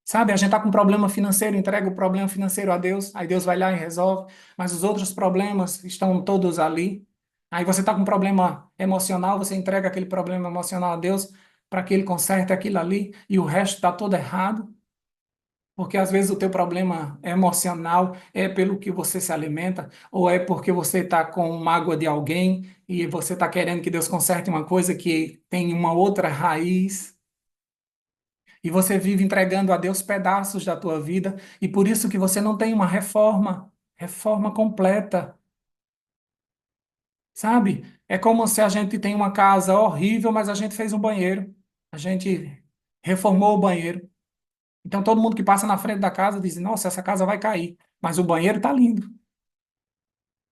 Sabe, a gente está com um problema financeiro, entrega o problema financeiro a Deus, aí Deus vai lá e resolve, mas os outros problemas estão todos ali. Aí você está com um problema emocional, você entrega aquele problema emocional a Deus para que Ele conserte aquilo ali e o resto está todo errado. Porque às vezes o teu problema emocional é pelo que você se alimenta, ou é porque você está com mágoa de alguém e você está querendo que Deus conserte uma coisa que tem uma outra raiz, e você vive entregando a Deus pedaços da tua vida, e por isso que você não tem uma reforma completa, sabe? É como se a gente tem uma casa horrível, mas a gente fez um banheiro, a gente reformou o banheiro. Então todo mundo que passa na frente da casa diz: Nossa, essa casa vai cair, mas o banheiro está lindo.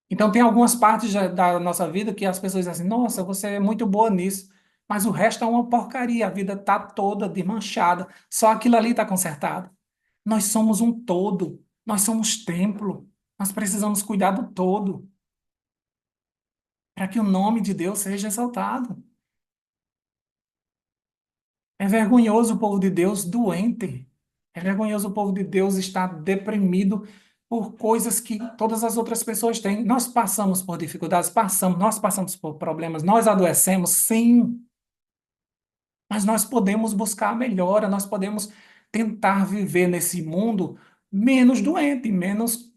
Então tem algumas partes da nossa vida que as pessoas dizem assim: Nossa, você é muito boa nisso, mas o resto é uma porcaria, a vida está toda desmanchada, só aquilo ali está consertado. Nós somos um todo, nós somos templo, nós precisamos cuidar do todo para que o nome de Deus seja exaltado. É vergonhoso o povo de Deus doente. É vergonhoso o povo de Deus estar deprimido por coisas que todas as outras pessoas têm. Nós passamos por dificuldades, nós passamos por problemas, nós adoecemos, sim, mas nós podemos buscar a melhora, nós podemos tentar viver nesse mundo menos doente,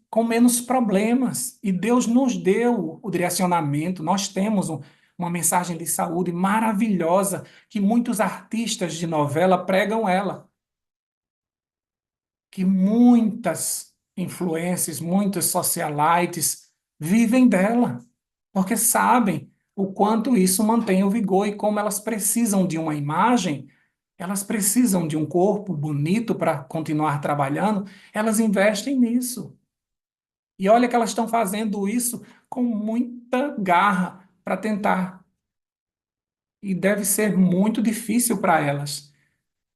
com menos problemas. E Deus nos deu o direcionamento, nós temos uma mensagem de saúde maravilhosa que muitos artistas de novela pregam ela, que muitas influências, muitos socialites vivem dela, porque sabem o quanto isso mantém o vigor e como elas precisam de uma imagem, elas precisam de um corpo bonito para continuar trabalhando, elas investem nisso. E olha que elas estão fazendo isso com muita garra para tentar. E deve ser muito difícil para elas.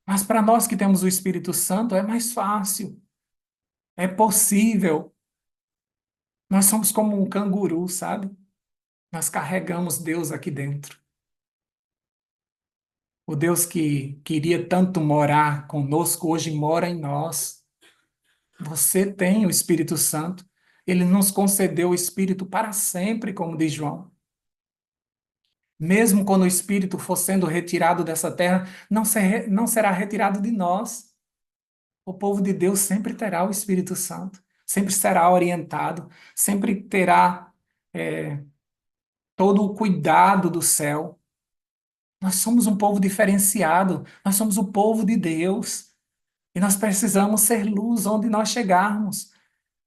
Mas para nós que temos o Espírito Santo é mais fácil. É possível. Nós somos como um canguru, sabe? Nós carregamos Deus aqui dentro. O Deus que queria tanto morar conosco, hoje mora em nós. Você tem o Espírito Santo. Ele nos concedeu o Espírito para sempre, como diz João. Mesmo quando o Espírito for sendo retirado dessa terra, não será retirado de nós. O povo de Deus sempre terá o Espírito Santo, sempre será orientado, sempre terá todo o cuidado do céu. Nós somos um povo diferenciado, nós somos o povo de Deus e nós precisamos ser luz onde nós chegarmos.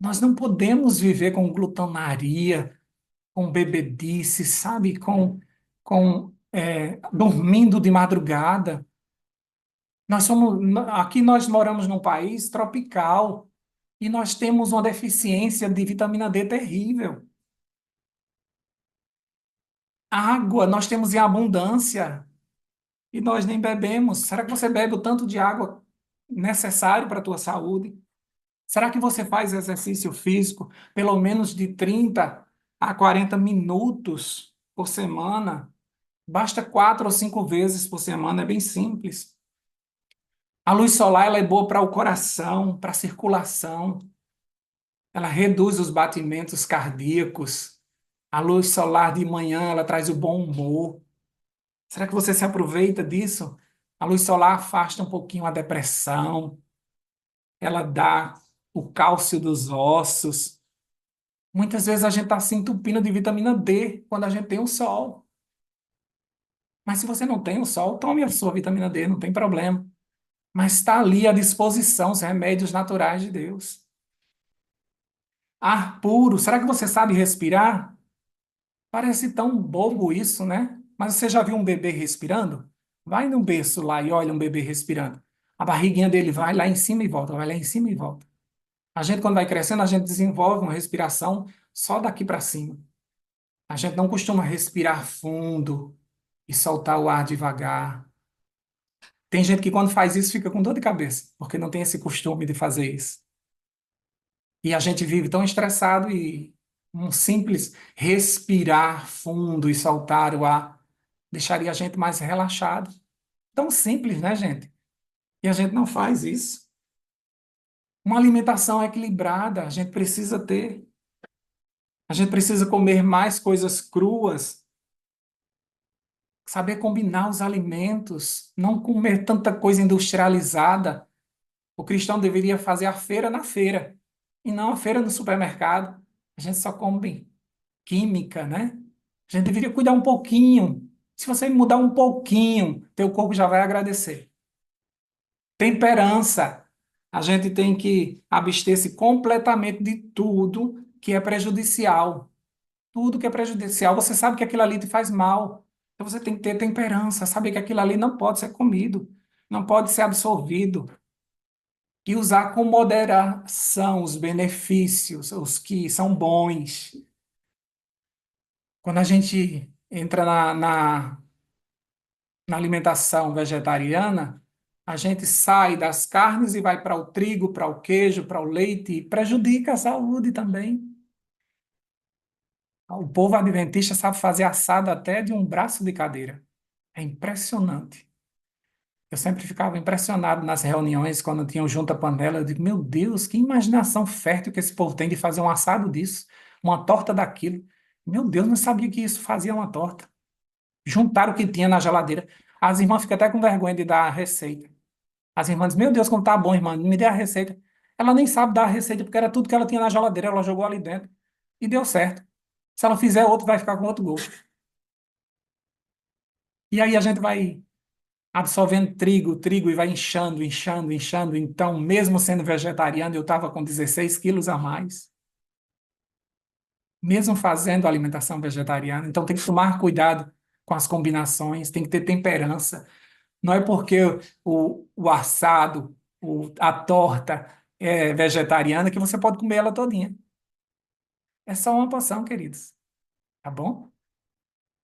Nós não podemos viver com glutonaria, com bebedice, sabe? dormindo de madrugada. Aqui nós moramos num país tropical e nós temos uma deficiência de vitamina D terrível. Água nós temos em abundância e nós nem bebemos. Será que você bebe o tanto de água necessário para a tua saúde? Será que você faz exercício físico pelo menos de 30 a 40 minutos por semana? Basta 4 ou 5 vezes por semana, é bem simples. A luz solar ela é boa para o coração, para a circulação. Ela reduz os batimentos cardíacos. A luz solar de manhã ela traz o bom humor. Será que você se aproveita disso? A luz solar afasta um pouquinho a depressão. Ela dá o cálcio dos ossos. Muitas vezes a gente está se entupindo de vitamina D quando a gente tem o sol. Mas se você não tem o sol, tome a sua vitamina D, não tem problema. Mas está ali à disposição os remédios naturais de Deus. Ar puro, será que você sabe respirar? Parece tão bobo isso, né? Mas você já viu um bebê respirando? Vai no berço lá e olha um bebê respirando. A barriguinha dele vai lá em cima e volta, vai lá em cima e volta. A gente, quando vai crescendo, a gente desenvolve uma respiração só daqui para cima. A gente não costuma respirar fundo e soltar o ar devagar. Tem gente que, quando faz isso, fica com dor de cabeça, porque não tem esse costume de fazer isso. E a gente vive tão estressado e um simples respirar fundo e soltar o ar deixaria a gente mais relaxado. Tão simples, né, gente? E a gente não faz isso. Uma alimentação equilibrada, a gente precisa ter. A gente precisa comer mais coisas cruas, saber combinar os alimentos, não comer tanta coisa industrializada. O cristão deveria fazer a feira na feira e não a feira no supermercado. A gente só come química, né? A gente deveria cuidar um pouquinho. Se você mudar um pouquinho, teu corpo já vai agradecer. Temperança. A gente tem que abster-se completamente de tudo que é prejudicial. Tudo que é prejudicial, você sabe que aquilo ali te faz mal. Então você tem que ter temperança, saber que aquilo ali não pode ser comido, não pode ser absorvido. E usar com moderação os benefícios, os que são bons. Quando a gente entra na alimentação vegetariana, a gente sai das carnes e vai para o trigo, para o queijo, para o leite, e prejudica a saúde também. O povo adventista sabe fazer assado até de um braço de cadeira. É impressionante. Eu sempre ficava impressionado nas reuniões, quando tinham junta panela. Eu digo, meu Deus, que imaginação fértil que esse povo tem de fazer um assado disso, uma torta daquilo. Meu Deus, não sabia que isso fazia uma torta. Juntaram o que tinha na geladeira. As irmãs ficam até com vergonha de dar a receita. As irmãs dizem, meu Deus, como tá bom, irmã, me dê a receita. Ela nem sabe dar a receita, porque era tudo que ela tinha na geladeira, ela jogou ali dentro. E deu certo. Se ela fizer outro, vai ficar com outro gosto. E aí a gente vai absorvendo trigo e vai inchando, inchando, inchando. Então, mesmo sendo vegetariano, eu estava com 16 quilos a mais. Mesmo fazendo alimentação vegetariana. Então, tem que tomar cuidado com as combinações, tem que ter temperança. Não é porque o assado, a torta é vegetariana que você pode comer ela todinha. É só uma porção, queridos. Tá bom?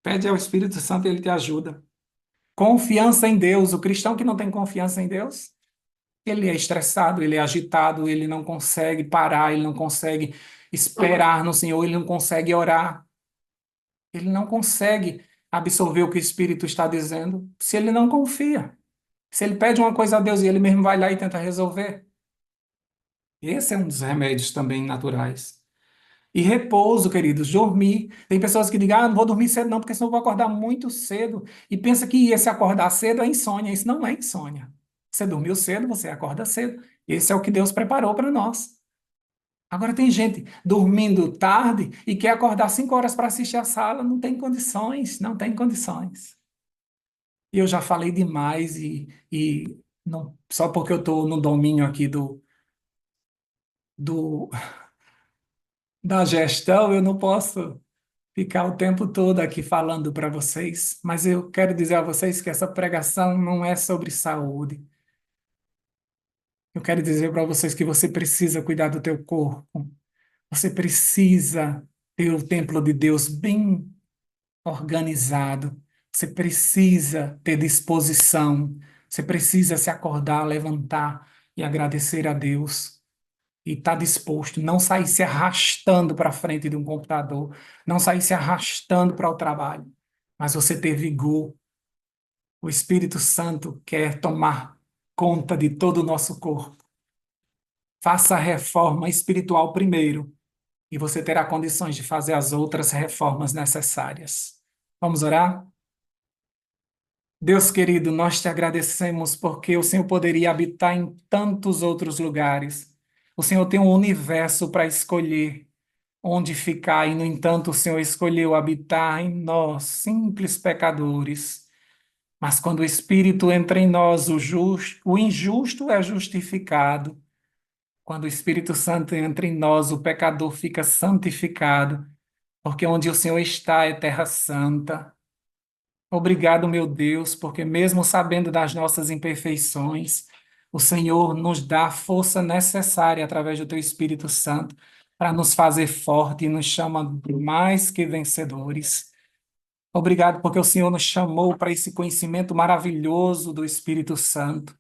Pede ao Espírito Santo, ele te ajuda. Confiança em Deus. O cristão que não tem confiança em Deus, ele é estressado, ele é agitado, ele não consegue parar, ele não consegue esperar no Senhor, ele não consegue orar, ele não consegue absorver o que o Espírito está dizendo, se ele não confia. Se ele pede uma coisa a Deus e ele mesmo vai lá e tenta resolver. Esse é um dos remédios também naturais. E repouso, queridos, dormir. Tem pessoas que dizem, não vou dormir cedo não, porque senão eu vou acordar muito cedo. E pensa que esse acordar cedo é insônia. Isso não é insônia. Você dormiu cedo, você acorda cedo. Esse é o que Deus preparou para nós. Agora tem gente dormindo tarde e quer acordar 5 horas para assistir a sala. Não tem condições, não tem condições. E eu já falei demais e não, só porque eu estou no domínio aqui do, da gestão, eu não posso ficar o tempo todo aqui falando para vocês, mas eu quero dizer a vocês que essa pregação não é sobre saúde. Eu quero dizer para vocês que você precisa cuidar do teu corpo. Você precisa ter o templo de Deus bem organizado. Você precisa ter disposição. Você precisa se acordar, levantar e agradecer a Deus. E estar disposto, não sair se arrastando para frente de um computador, não sair se arrastando para o trabalho, mas você ter vigor. O Espírito Santo quer tomar conta de todo o nosso corpo. Faça a reforma espiritual primeiro e você terá condições de fazer as outras reformas necessárias. Vamos orar? Deus querido, nós te agradecemos porque o Senhor poderia habitar em tantos outros lugares. O Senhor tem um universo para escolher onde ficar, e, no entanto, o Senhor escolheu habitar em nós, simples pecadores. Mas quando o Espírito entra em nós, o injusto é justificado. Quando o Espírito Santo entra em nós, o pecador fica santificado, porque onde o Senhor está é terra santa. Obrigado, meu Deus, porque mesmo sabendo das nossas imperfeições, o Senhor nos dá a força necessária através do teu Espírito Santo para nos fazer forte e nos chama de mais que vencedores. Obrigado porque o Senhor nos chamou para esse conhecimento maravilhoso do Espírito Santo.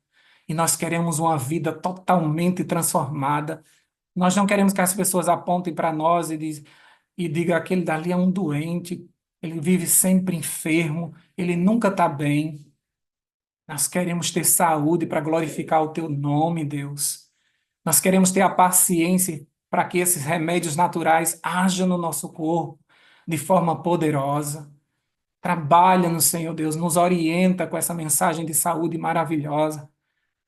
E nós queremos uma vida totalmente transformada. Nós não queremos que as pessoas apontem para nós e digam: aquele dali é um doente, ele vive sempre enfermo, ele nunca está bem. Nós queremos ter saúde para glorificar o teu nome, Deus. Nós queremos ter a paciência para que esses remédios naturais hajam no nosso corpo de forma poderosa. Trabalha-nos, Senhor Deus, nos orienta com essa mensagem de saúde maravilhosa,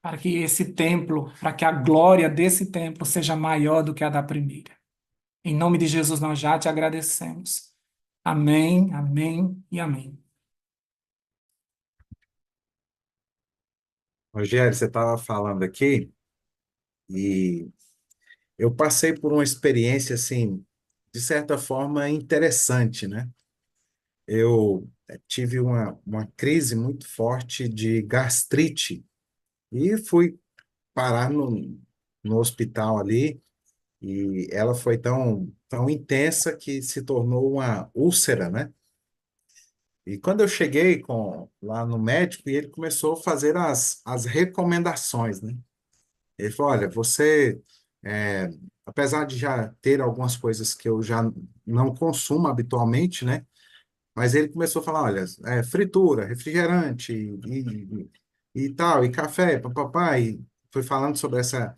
para que esse templo, para que a glória desse templo seja maior do que a da primeira. Em nome de Jesus, nós já te agradecemos. Amém, amém e amém. Rogério, você estava falando aqui e eu passei por uma experiência, assim, de certa forma interessante, né? Eu tive uma crise muito forte de gastrite e fui parar no hospital ali e ela foi tão intensa que se tornou uma úlcera, né? E quando eu cheguei lá no médico, ele começou a fazer as recomendações, né? Ele falou: olha, você, é, apesar de já ter algumas coisas que eu já não consumo habitualmente, né? Mas ele começou a falar: olha, fritura, refrigerante e tal, e café, papapá, e foi falando sobre essa.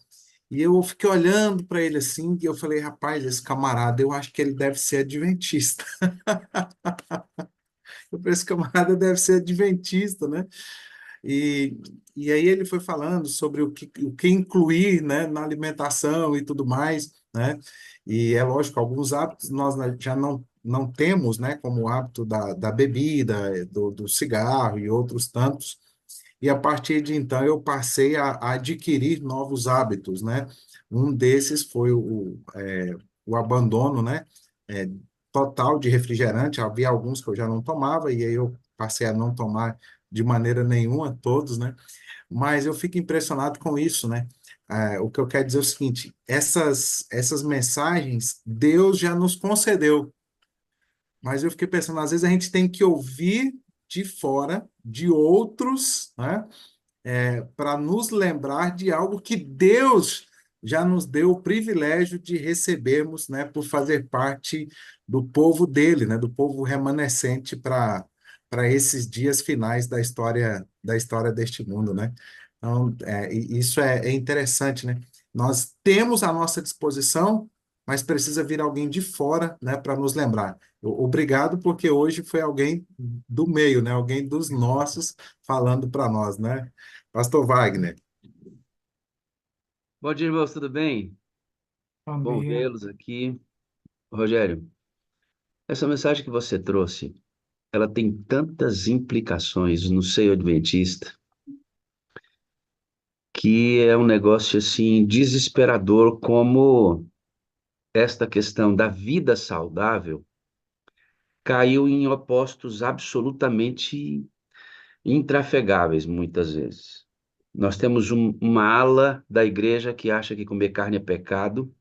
E eu fiquei olhando para ele assim, e eu falei: rapaz, esse camarada, eu acho que ele deve ser adventista. Eu falei: esse camarada deve ser adventista, né? E, e aí ele foi falando sobre o que incluir, né, na alimentação e tudo mais, né? E é lógico, alguns hábitos nós já não temos, né, como o hábito da bebida, do cigarro e outros tantos. E a partir de então eu passei a adquirir novos hábitos, né? Um desses foi o abandono, né? É, total de refrigerante. Havia alguns que eu já não tomava e aí eu passei a não tomar de maneira nenhuma todos, né? Mas eu fico impressionado com isso, né? O que eu quero dizer é o seguinte: essas mensagens Deus já nos concedeu, mas eu fiquei pensando, às vezes a gente tem que ouvir de fora, de outros, né? Para nos lembrar de algo que Deus já nos deu o privilégio de recebermos, né, por fazer parte do povo dele, né, do povo remanescente para esses dias finais da história deste mundo, né? Então, isso é interessante, né? Nós temos à nossa disposição, mas precisa vir alguém de fora, né, para nos lembrar. Obrigado, porque hoje foi alguém do meio, né? Alguém dos nossos falando para nós, né? Pastor Wagner. Bom dia, irmãos, tudo bem? Bom Bom dia. vê-los aqui. Rogério, essa mensagem que você trouxe, ela tem tantas implicações no seio adventista que é um negócio assim desesperador como esta questão da vida saudável, caiu em opostos absolutamente intrafegáveis, muitas vezes. Nós temos uma ala da igreja que acha que comer carne é pecado,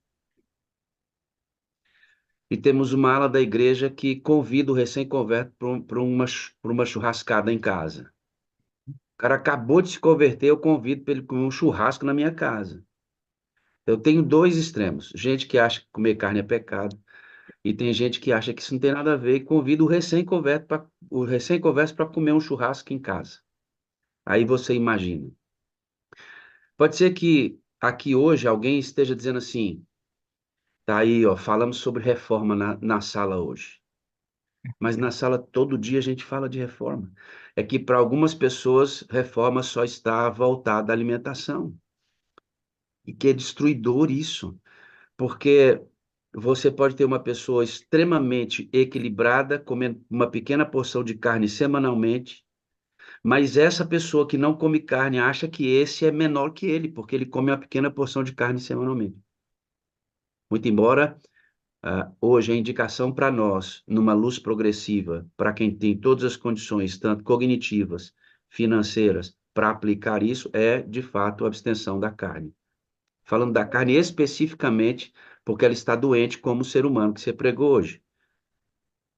e temos uma ala da igreja que convida o recém-converto para uma churrascada em casa. O cara acabou de se converter, eu convido para ele comer um churrasco na minha casa. Eu tenho dois extremos: gente que acha que comer carne é pecado, e tem gente que acha que isso não tem nada a ver e convida o recém-converso para comer um churrasco em casa. Aí você imagina. Pode ser que aqui hoje alguém esteja dizendo assim, tá aí, ó, falamos sobre reforma na sala hoje. Mas na sala todo dia a gente fala de reforma. É que para algumas pessoas, reforma só está voltada à alimentação. E que é destruidor isso. Porque você pode ter uma pessoa extremamente equilibrada, comendo uma pequena porção de carne semanalmente, mas essa pessoa que não come carne acha que esse é menor que ele, porque ele come uma pequena porção de carne semanalmente. Muito embora hoje a indicação para nós, numa luz progressiva, para quem tem todas as condições, tanto cognitivas, financeiras, para aplicar isso, é de fato a abstenção da carne. Falando da carne especificamente, porque ela está doente como o ser humano que você pregou hoje.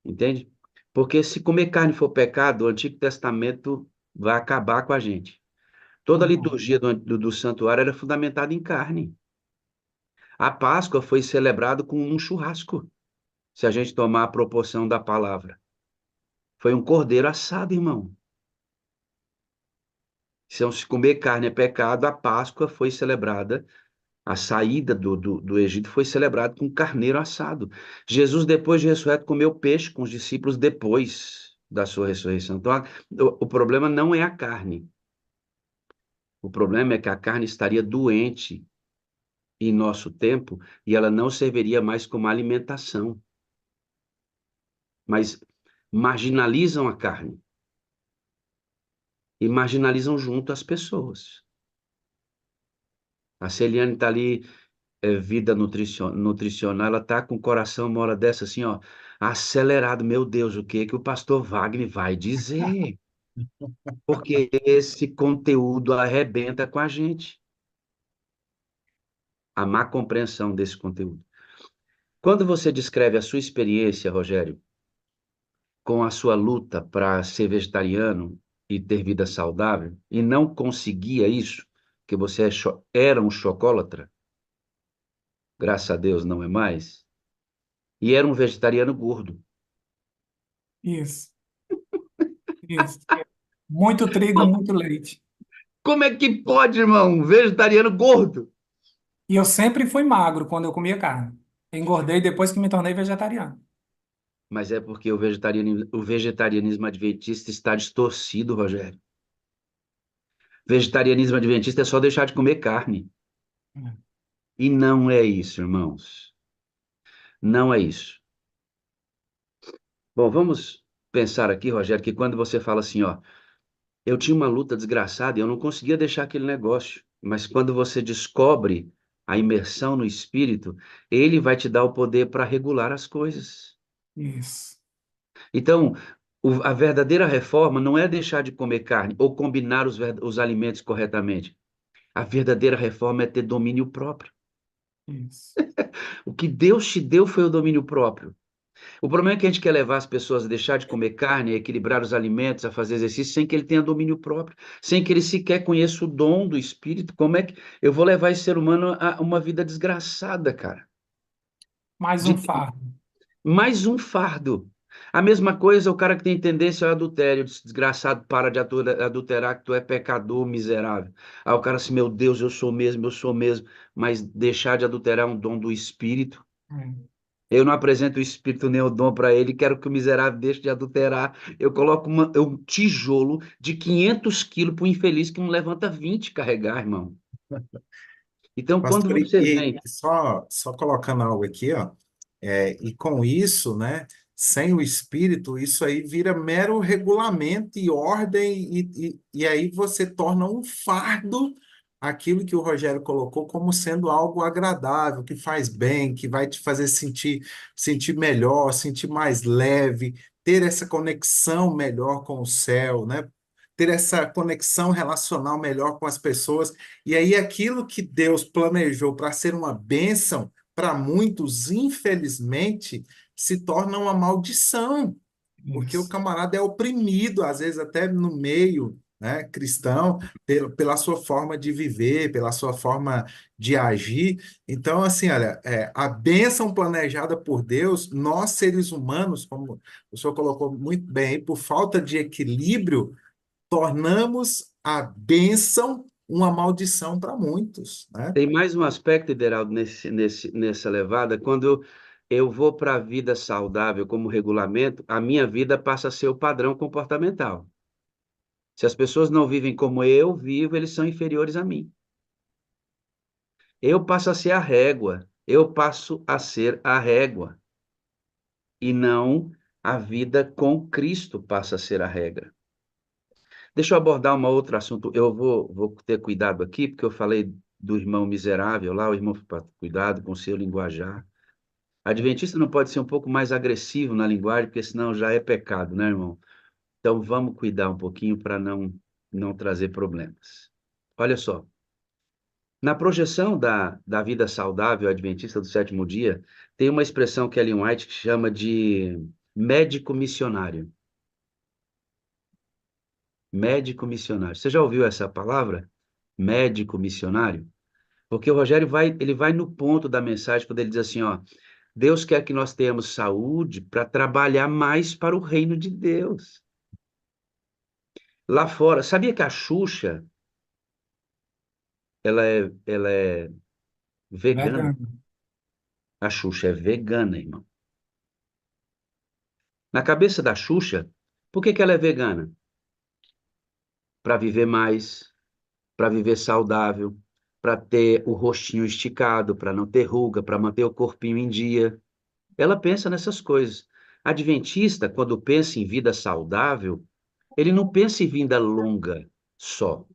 Entende? Porque se comer carne for pecado, o Antigo Testamento vai acabar com a gente. Toda a Uhum. liturgia do santuário era fundamentada em carne. A Páscoa foi celebrada com um churrasco, se a gente tomar a proporção da palavra. Foi um cordeiro assado, irmão. Se comer carne é pecado, a Páscoa foi celebrada, a saída do Egito foi celebrada com carneiro assado. Jesus, depois de ressurreto, comeu peixe com os discípulos depois da sua ressurreição. Então, o problema não é a carne. O problema é que a carne estaria doente em nosso tempo e ela não serviria mais como alimentação. Mas marginalizam a carne e marginalizam junto as pessoas. A Celiane está ali, vida nutricional, ela está com o coração uma hora dessa assim, ó, acelerado. Meu Deus, o que que o pastor Wagner vai dizer? Porque esse conteúdo arrebenta com a gente. A má compreensão desse conteúdo. Quando você descreve a sua experiência, Rogério, com a sua luta para ser vegetariano e ter vida saudável, e não conseguia isso, que você era um chocólatra, graças a Deus não é mais, e era um vegetariano gordo. Isso, isso. Muito trigo, muito leite. Como é que pode, irmão? Um vegetariano gordo? E eu sempre fui magro quando eu comia carne. Engordei depois que me tornei vegetariano. Mas é porque o vegetarianismo adventista está distorcido, Rogério. Vegetarianismo adventista é só deixar de comer carne. E não é isso, irmãos. Não é isso. Bom, vamos pensar aqui, Rogério, que quando você fala assim, ó, eu tinha uma luta desgraçada e eu não conseguia deixar aquele negócio. Mas quando você descobre a imersão no espírito, ele vai te dar o poder para regular as coisas. Isso. Então, a verdadeira reforma não é deixar de comer carne ou combinar os alimentos corretamente. A verdadeira reforma é ter domínio próprio. Isso. O que Deus te deu foi o domínio próprio. O problema é que a gente quer levar as pessoas a deixar de comer carne, a equilibrar os alimentos, a fazer exercício, sem que ele tenha domínio próprio, sem que ele sequer conheça o dom do Espírito. Como é que eu vou levar esse ser humano a uma vida desgraçada, cara? Mais um De fardo. mais um fardo. A mesma coisa, o cara que tem tendência ao adultério, desgraçado, para de adulterar, que tu é pecador miserável. Aí o cara assim, meu Deus, eu sou mesmo. Mas deixar de adulterar é um dom do Espírito. É. Eu não apresento o espírito nem o dom para ele, quero que o miserável deixe de adulterar. Eu coloco um tijolo de 500 quilos para o infeliz que não levanta 20 carregar, irmão. Então, quando Pastor, você vem. só colocando algo aqui, ó, e com isso, né, sem o Espírito, isso aí vira mero regulamento e ordem, e aí você torna um fardo aquilo que o Rogério colocou como sendo algo agradável, que faz bem, que vai te fazer sentir melhor, sentir mais leve, ter essa conexão melhor com o céu, né? Ter essa conexão relacional melhor com as pessoas. E aí, aquilo que Deus planejou para ser uma bênção, para muitos, infelizmente, se torna uma maldição, porque o Isso. camarada é oprimido, às vezes até no meio, né, cristão, pela sua forma de viver, pela sua forma de agir. Então, assim, olha, a bênção planejada por Deus, nós seres humanos, como o senhor colocou muito bem, aí, por falta de equilíbrio, tornamos a bênção uma maldição para muitos, né? Tem mais um aspecto, Ideraldo, nessa levada. Quando eu vou para a vida saudável como regulamento, a minha vida passa a ser o padrão comportamental. Se as pessoas não vivem como eu vivo, eles são inferiores a mim. Eu passo a ser a régua. Eu passo a ser a régua. E não a vida com Cristo passa a ser a regra. Deixa eu abordar um outro assunto. Eu vou ter cuidado aqui, porque eu falei do irmão miserável lá, o irmão, cuidado com o seu linguajar. Adventista não pode ser um pouco mais agressivo na linguagem, porque senão já é pecado, né, irmão? Então vamos cuidar um pouquinho para não trazer problemas. Olha só, na projeção da vida saudável adventista do sétimo dia, tem uma expressão que Ellen White chama de médico missionário. Médico missionário. Você já ouviu essa palavra? Médico missionário? Porque o Rogério ele vai no ponto da mensagem quando ele diz assim, ó, Deus quer que nós tenhamos saúde para trabalhar mais para o reino de Deus. Lá fora, sabia que a Xuxa, ela é vegana? Verdade. A Xuxa é vegana, irmão. Na cabeça da Xuxa, por que que ela é vegana? Para viver mais, para viver saudável, para ter o rostinho esticado, para não ter ruga, para manter o corpinho em dia. Ela pensa nessas coisas. Adventista, quando pensa em vida saudável, ele não pensa em vida longa só.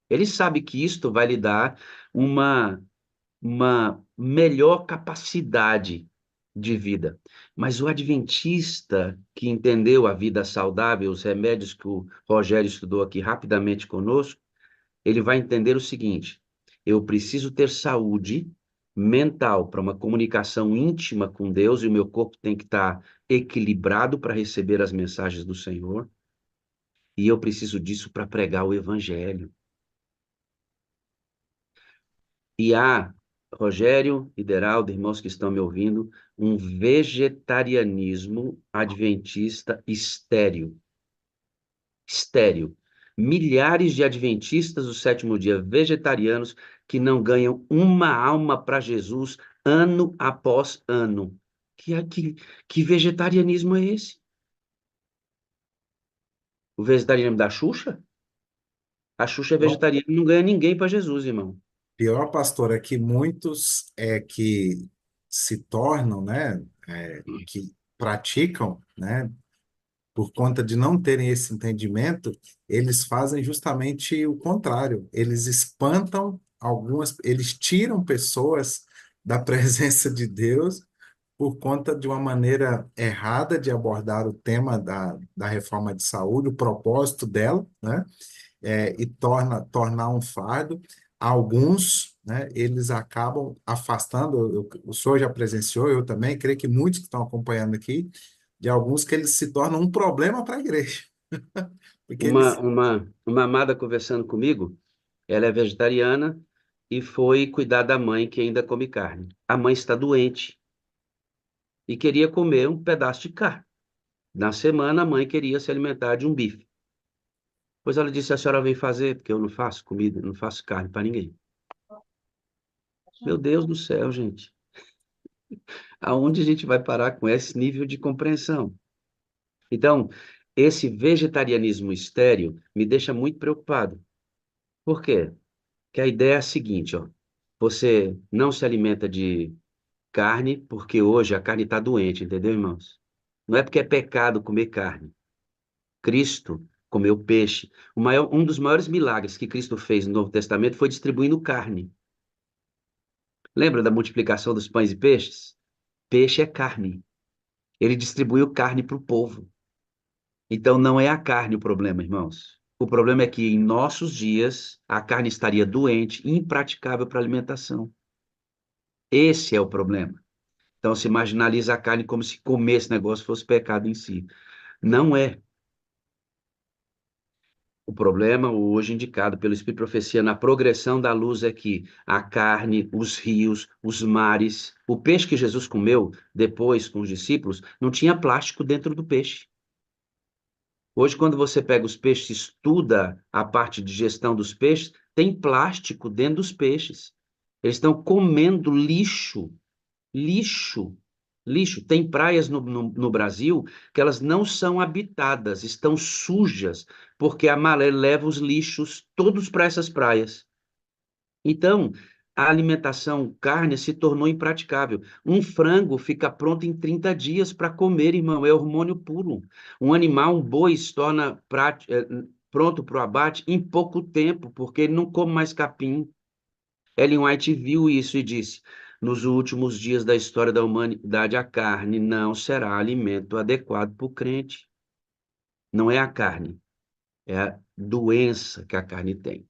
Ele sabe que isto vai lhe dar uma melhor capacidade de vida. Mas o adventista que entendeu a vida saudável, os remédios que o Rogério estudou aqui rapidamente conosco, ele vai entender o seguinte: eu preciso ter saúde mental para uma comunicação íntima com Deus e o meu corpo tem que estar equilibrado para receber as mensagens do Senhor, e eu preciso disso para pregar o evangelho. E há, Rogério, Ideraldo, irmãos que estão me ouvindo, um vegetarianismo adventista estéril. Estéril. Milhares de adventistas do sétimo dia vegetarianos que não ganham uma alma para Jesus ano após ano. Que vegetarianismo é esse? O vegetarianismo da Xuxa? A Xuxa é vegetariana e não ganha ninguém para Jesus, irmão. Pior, pastor, é que muitos que se tornam, né, que praticam, né, por conta de não terem esse entendimento, eles fazem justamente o contrário. Eles espantam algumas, eles tiram pessoas da presença de Deus por conta de uma maneira errada de abordar o tema da reforma de saúde, o propósito dela, né? E tornar um fardo. Alguns, né, eles acabam afastando, o senhor já presenciou, eu também, creio que muitos que estão acompanhando aqui, de alguns que eles se tornam um problema para a igreja, porque Uma, eles, uma, uma amada conversando comigo, ela é vegetariana e foi cuidar da mãe que ainda come carne. A mãe está doente e queria comer um pedaço de carne. Na semana, a mãe queria se alimentar de um bife. Pois ela disse: a senhora vem fazer, porque eu não faço comida, não faço carne para ninguém. Meu Deus do céu, gente. Aonde a gente vai parar com esse nível de compreensão? Então, esse vegetarianismo estéril me deixa muito preocupado. Por quê? Que a ideia é a seguinte, ó. Você não se alimenta de carne porque hoje a carne está doente, entendeu, irmãos? Não é porque é pecado comer carne. Cristo comeu peixe. Um dos maiores milagres que Cristo fez no Novo Testamento foi distribuindo carne. Lembra da multiplicação dos pães e peixes? Peixe é carne. Ele distribuiu carne para o povo. Então não é a carne o problema, irmãos. O problema é que em nossos dias a carne estaria doente, impraticável para alimentação. Esse é o problema. Então se marginaliza a carne como se comer esse negócio fosse pecado em si. Não é. O problema, hoje indicado pelo Espírito de Profecia na progressão da luz, é que a carne, os rios, os mares, o peixe que Jesus comeu depois com os discípulos, não tinha plástico dentro do peixe. Hoje, quando você pega os peixes, estuda a parte de gestão dos peixes, tem plástico dentro dos peixes. Eles estão comendo lixo, lixo, lixo. Tem praias no Brasil que elas não são habitadas, estão sujas, porque a maré leva os lixos todos para essas praias. Então, a alimentação carne se tornou impraticável. Um frango fica pronto em 30 dias para comer, irmão, é hormônio puro. Um animal, um boi, se torna pronto para o abate em pouco tempo, porque ele não come mais capim. Ellen White viu isso e disse: nos últimos dias da história da humanidade, a carne não será alimento adequado para o crente. Não é a carne, é a doença que a carne tem.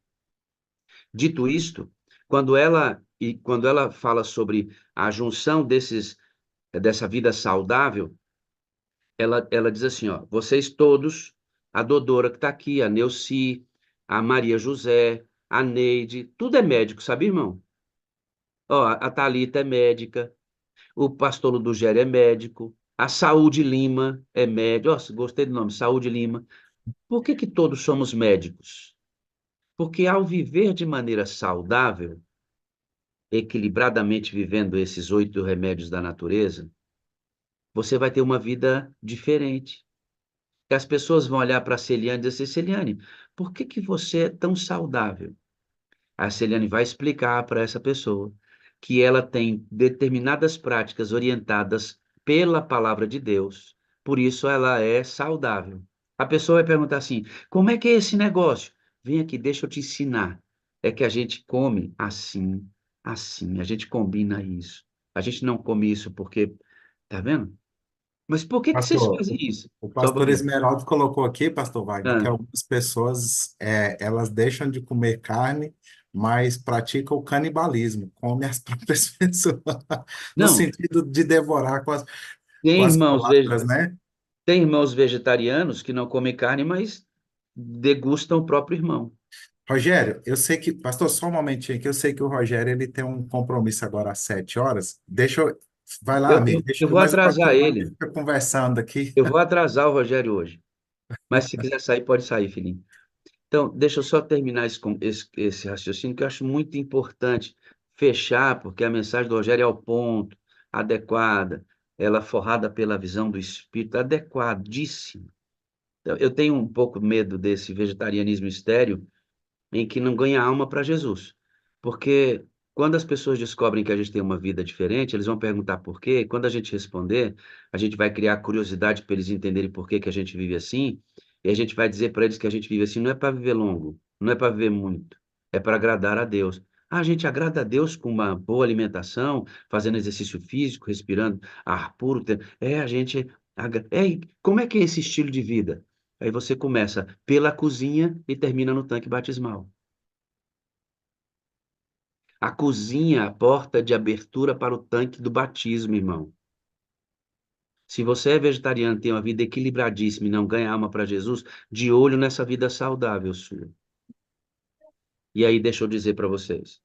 Dito isto, quando ela fala sobre a junção dessa vida saudável, ela diz assim, ó, vocês todos, a Dodora que está aqui, a Neuci, a Maria José, a Neide, tudo é médico, sabe, irmão? Ó, a Thalita é médica, o pastor Ludogério é médico, a Saúde Lima é médico, ó, gostei do nome, Saúde Lima. Por que que todos somos médicos? Porque ao viver de maneira saudável, equilibradamente vivendo esses 8 remédios da natureza, você vai ter uma vida diferente. Que as pessoas vão olhar para a Celiane e dizer assim, Celiane, por que que você é tão saudável? A Celiane vai explicar para essa pessoa que ela tem determinadas práticas orientadas pela palavra de Deus, por isso ela é saudável. A pessoa vai perguntar assim: como é que é esse negócio? Vem aqui, deixa eu te ensinar. É que a gente come assim, assim, a gente combina isso. A gente não come isso porque, tá vendo? Mas por que que vocês Pastor, fazem isso? o Só um pastor pouquinho. Esmeraldo colocou aqui, pastor Wagner, que Ah, algumas pessoas elas deixam de comer carne, mas praticam o canibalismo, comem as próprias pessoas, no não, sentido de devorar com tem as irmãos, palavras, né? tem irmãos vegetarianos que não comem carne, mas degustam o próprio irmão. Rogério, eu sei que, pastor, só um momentinho aqui, eu sei que o Rogério ele tem um compromisso agora às 7 horas. Vai lá, Eu, amigo, eu, deixa eu eu, vou mas o atrasar pastor Wagner ele. fica conversando aqui. Eu vou atrasar o Rogério hoje. Mas se quiser sair, pode sair, filhinho. Então, deixa eu só terminar esse raciocínio, que eu acho muito importante fechar, porque a mensagem do Rogério é ao ponto, adequada, ela forrada pela visão do Espírito, adequadíssima. Então, eu tenho um pouco medo desse vegetarianismo estéril, em que não ganha alma para Jesus. Porque quando as pessoas descobrem que a gente tem uma vida diferente, eles vão perguntar por quê, e quando a gente responder, a gente vai criar curiosidade para eles entenderem por que que a gente vive assim, e a gente vai dizer para eles que a gente vive assim não é para viver longo, não é para viver muito, é para agradar a Deus. Ah, a gente agrada a Deus com uma boa alimentação, fazendo exercício físico, respirando ar puro. A gente. Como é que é esse estilo de vida? Aí você começa pela cozinha e termina no tanque batismal. A cozinha é a porta de abertura para o tanque do batismo, irmão. Se você é vegetariano, tem uma vida equilibradíssima e não ganha alma para Jesus, de olho nessa vida saudável sua. E aí, deixa eu dizer para vocês.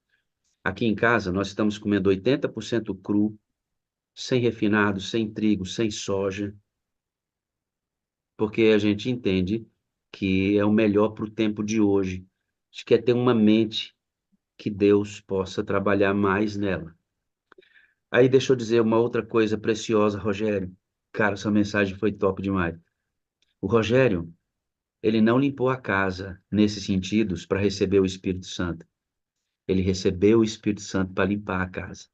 Aqui em casa, nós estamos comendo 80% cru, sem refinado, sem trigo, sem soja, porque a gente entende que é o melhor para o tempo de hoje. A gente quer ter uma mente que Deus possa trabalhar mais nela. Aí deixa eu dizer uma outra coisa preciosa, Rogério. Cara, sua mensagem foi top demais. O Rogério, ele não limpou a casa nesses sentidos para receber o Espírito Santo. Ele recebeu o Espírito Santo para limpar a casa.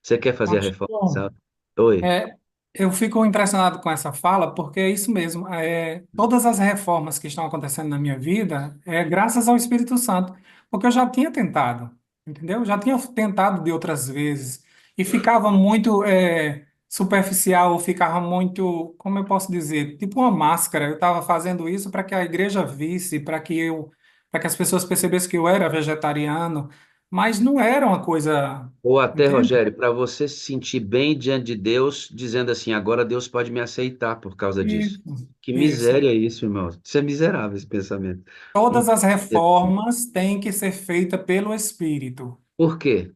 Você quer fazer a reforma, Pastor, sabe? Oi. É, eu fico impressionado com essa fala, porque é isso mesmo. Todas as reformas que estão acontecendo na minha vida é graças ao Espírito Santo, porque eu já tinha tentado, entendeu? Já tinha tentado de outras vezes e ficava muito. superficial, ou ficava muito, como eu posso dizer, tipo uma máscara. Eu estava fazendo isso para que a igreja visse, para que as pessoas percebessem que eu era vegetariano, mas não era uma coisa, Ou até, entende? Rogério, para você se sentir bem diante de Deus, dizendo assim, agora Deus pode me aceitar por causa disso. Isso, Que isso. miséria é isso, irmão. Isso é miserável, esse pensamento. Todas Hum. as reformas têm que ser feitas pelo Espírito. Por quê?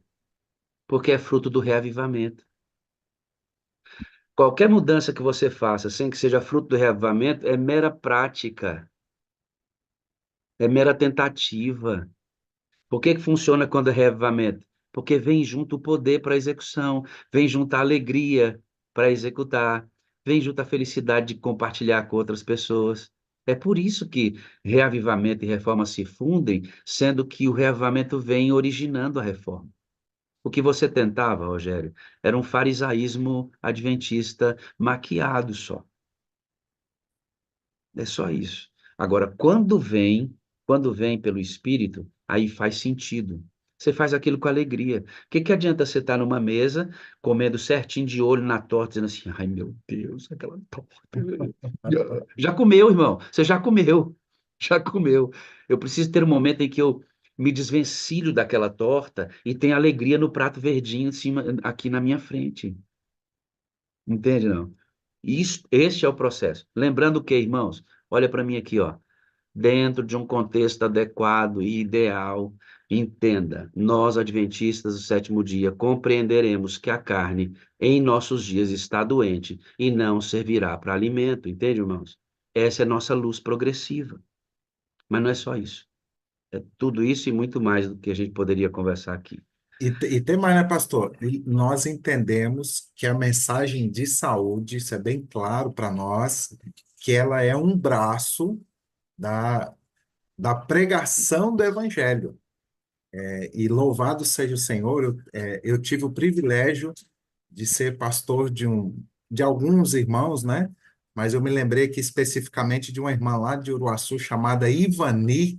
Porque é fruto do reavivamento. Qualquer mudança que você faça sem que seja fruto do reavivamento é mera prática, é mera tentativa. Por que que funciona quando é reavivamento? Porque vem junto o poder para a execução, vem junto a alegria para executar, vem junto a felicidade de compartilhar com outras pessoas. É por isso que reavivamento e reforma se fundem, sendo que o reavivamento vem originando a reforma. O que você tentava, Rogério, era um farisaísmo adventista maquiado só. É só isso. Agora, quando vem pelo Espírito, aí faz sentido. Você faz aquilo com alegria. O que que adianta você estar numa mesa, comendo certinho de olho na torta, dizendo assim, ai meu Deus, aquela torta. Já comeu, irmão. Você já comeu. Já comeu. Eu preciso ter um momento em que eu me desvencilho daquela torta e tenho alegria no prato verdinho em cima, aqui na minha frente. Entende, não? Isso, este é o processo. Lembrando que, irmãos, olha para mim aqui, ó. Dentro de um contexto adequado e ideal, entenda, nós, adventistas do sétimo dia, compreenderemos que a carne em nossos dias está doente e não servirá para alimento, entende, irmãos? Essa é a nossa luz progressiva. Mas não é só isso. É tudo isso e muito mais do que a gente poderia conversar aqui. E tem mais, né, pastor? E nós entendemos que a mensagem de saúde, isso é bem claro para nós, que ela é um braço da, da pregação do evangelho. E louvado seja o Senhor, eu tive o privilégio de ser pastor de alguns irmãos, né? Mas eu me lembrei aqui especificamente de uma irmã lá de Uruaçu chamada Ivani,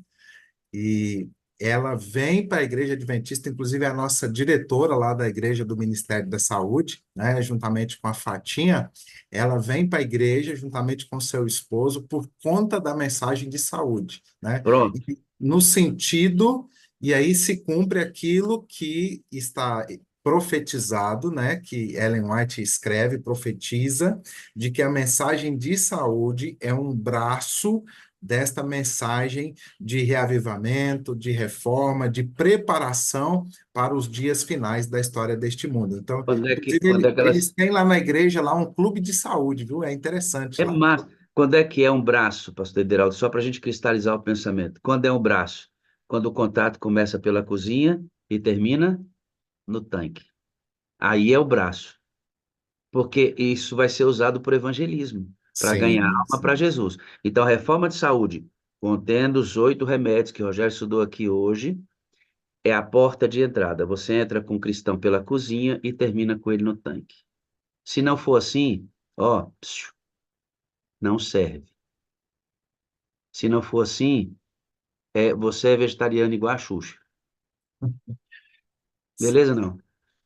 e ela vem para a Igreja Adventista, inclusive é a nossa diretora lá da Igreja do Ministério da Saúde, né, juntamente com a Fatinha, ela vem para a igreja juntamente com seu esposo por conta da mensagem de saúde, né? Pronto. E no sentido, e aí se cumpre aquilo que está profetizado, né, que Ellen White escreve, profetiza, de que a mensagem de saúde é um braço desta mensagem de reavivamento, de reforma, de preparação para os dias finais da história deste mundo. Então, Quando é que, inclusive, quando é que eles elas... têm lá na igreja lá um clube de saúde, viu? É interessante É lá. massa. Quando é que é um braço, pastor Ederaldo? Só para a gente cristalizar o pensamento. Quando é um braço? Quando o contato começa pela cozinha e termina no tanque. Aí é o braço. Porque isso vai ser usado por evangelismo, para ganhar Sim, alma para sim. Jesus. Então, a reforma de saúde, contendo os 8 remédios que o Rogério estudou aqui hoje, é a porta de entrada. Você entra com o cristão pela cozinha e termina com ele no tanque. Se não for assim, ó, psiu, não serve. Se não for assim, você é vegetariano igual a Xuxa. Beleza, não?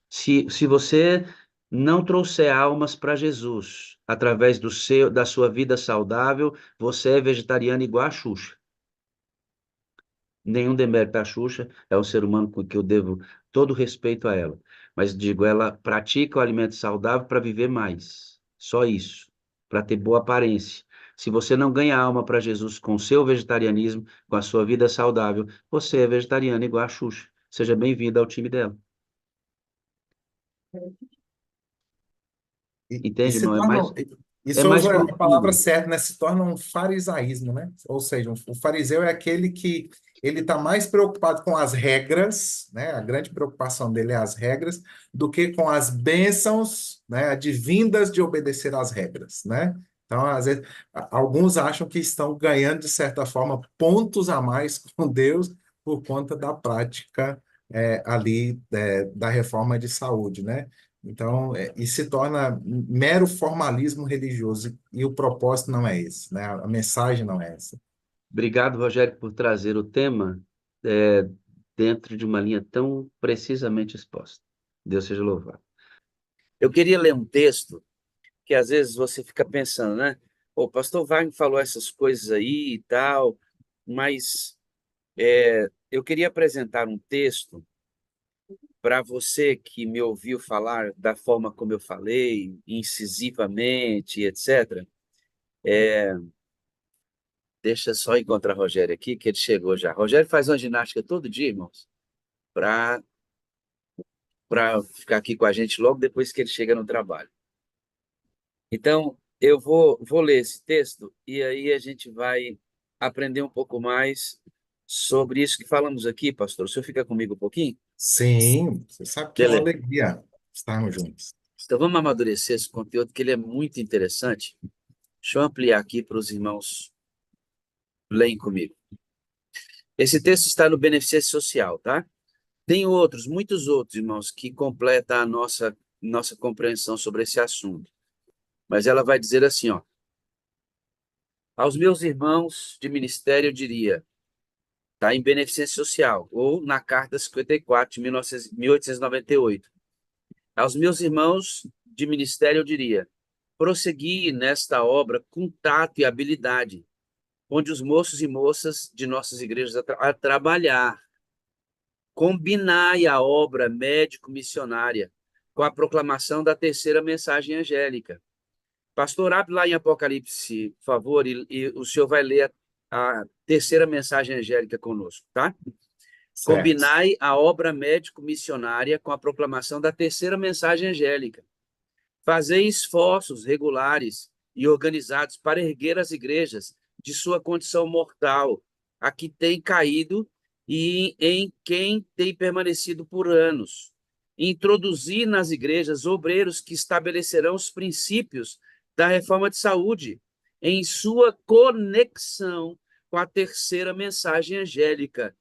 Se você não trouxer almas para Jesus através da sua vida saudável, você é vegetariano igual a Xuxa. Nenhum demérito à Xuxa, é um ser humano com que eu devo todo respeito a ela. Mas digo, ela pratica o alimento saudável para viver mais. Só isso. Para ter boa aparência. Se você não ganha alma para Jesus com o seu vegetarianismo, com a sua vida saudável, você é vegetariano igual a Xuxa. Seja bem-vindo ao time dela. E Entende, se irmão? torna, É isso mais usa a palavra profundo. certa, né? Se torna um farisaísmo, né? Ou seja, o fariseu é aquele que ele está mais preocupado com as regras, né? A grande preocupação dele é as regras, do que com as bênçãos, né? Advindas de obedecer às regras, né? Então, às vezes, alguns acham que estão ganhando, de certa forma, pontos a mais com Deus por conta da prática ali da reforma de saúde, né? Então, e se torna mero formalismo religioso, e o propósito não é esse, né? A mensagem não é essa. Obrigado, Rogério, por trazer o tema é, dentro de uma linha tão precisamente exposta. Deus seja louvado. Eu queria ler um texto que às vezes você fica pensando, né? O pastor Wagner falou essas coisas aí e tal, mas eu queria apresentar um texto para você que me ouviu falar da forma como eu falei, incisivamente, etc. Deixa só encontrar o Rogério aqui, que ele chegou já. Rogério faz uma ginástica todo dia, irmãos, para ficar aqui com a gente logo depois que ele chega no trabalho. Então, eu vou ler esse texto e aí a gente vai aprender um pouco mais sobre isso que falamos aqui, pastor. O senhor fica comigo um pouquinho? Sim, você sabe que é uma Beleza. alegria estarmos juntos. Então, vamos amadurecer esse conteúdo, que ele é muito interessante. Deixa eu ampliar aqui para os irmãos leem comigo. Esse texto está no Beneficência Social, tá? Tem outros, muitos outros, irmãos, que completam a nossa compreensão sobre esse assunto. Mas ela vai dizer assim, ó. Aos meus irmãos de ministério, eu diria, tá em Beneficência Social, ou na Carta 54 de 1898. Aos meus irmãos de ministério, eu diria, prossegui nesta obra com tato e habilidade, onde os moços e moças de nossas igrejas a trabalhar. Combinai a obra médico-missionária com a proclamação da terceira mensagem angélica. Pastor, abre lá em Apocalipse, por favor, e o senhor vai ler a terceira mensagem angélica conosco, tá? Certo. Combinai a obra médico-missionária com a proclamação da terceira mensagem angélica. Fazei esforços regulares e organizados para erguer as igrejas de sua condição mortal, a que tem caído e em quem tem permanecido por anos. Introduzir nas igrejas obreiros que estabelecerão os princípios da reforma de saúde, em sua conexão com a terceira mensagem angélica,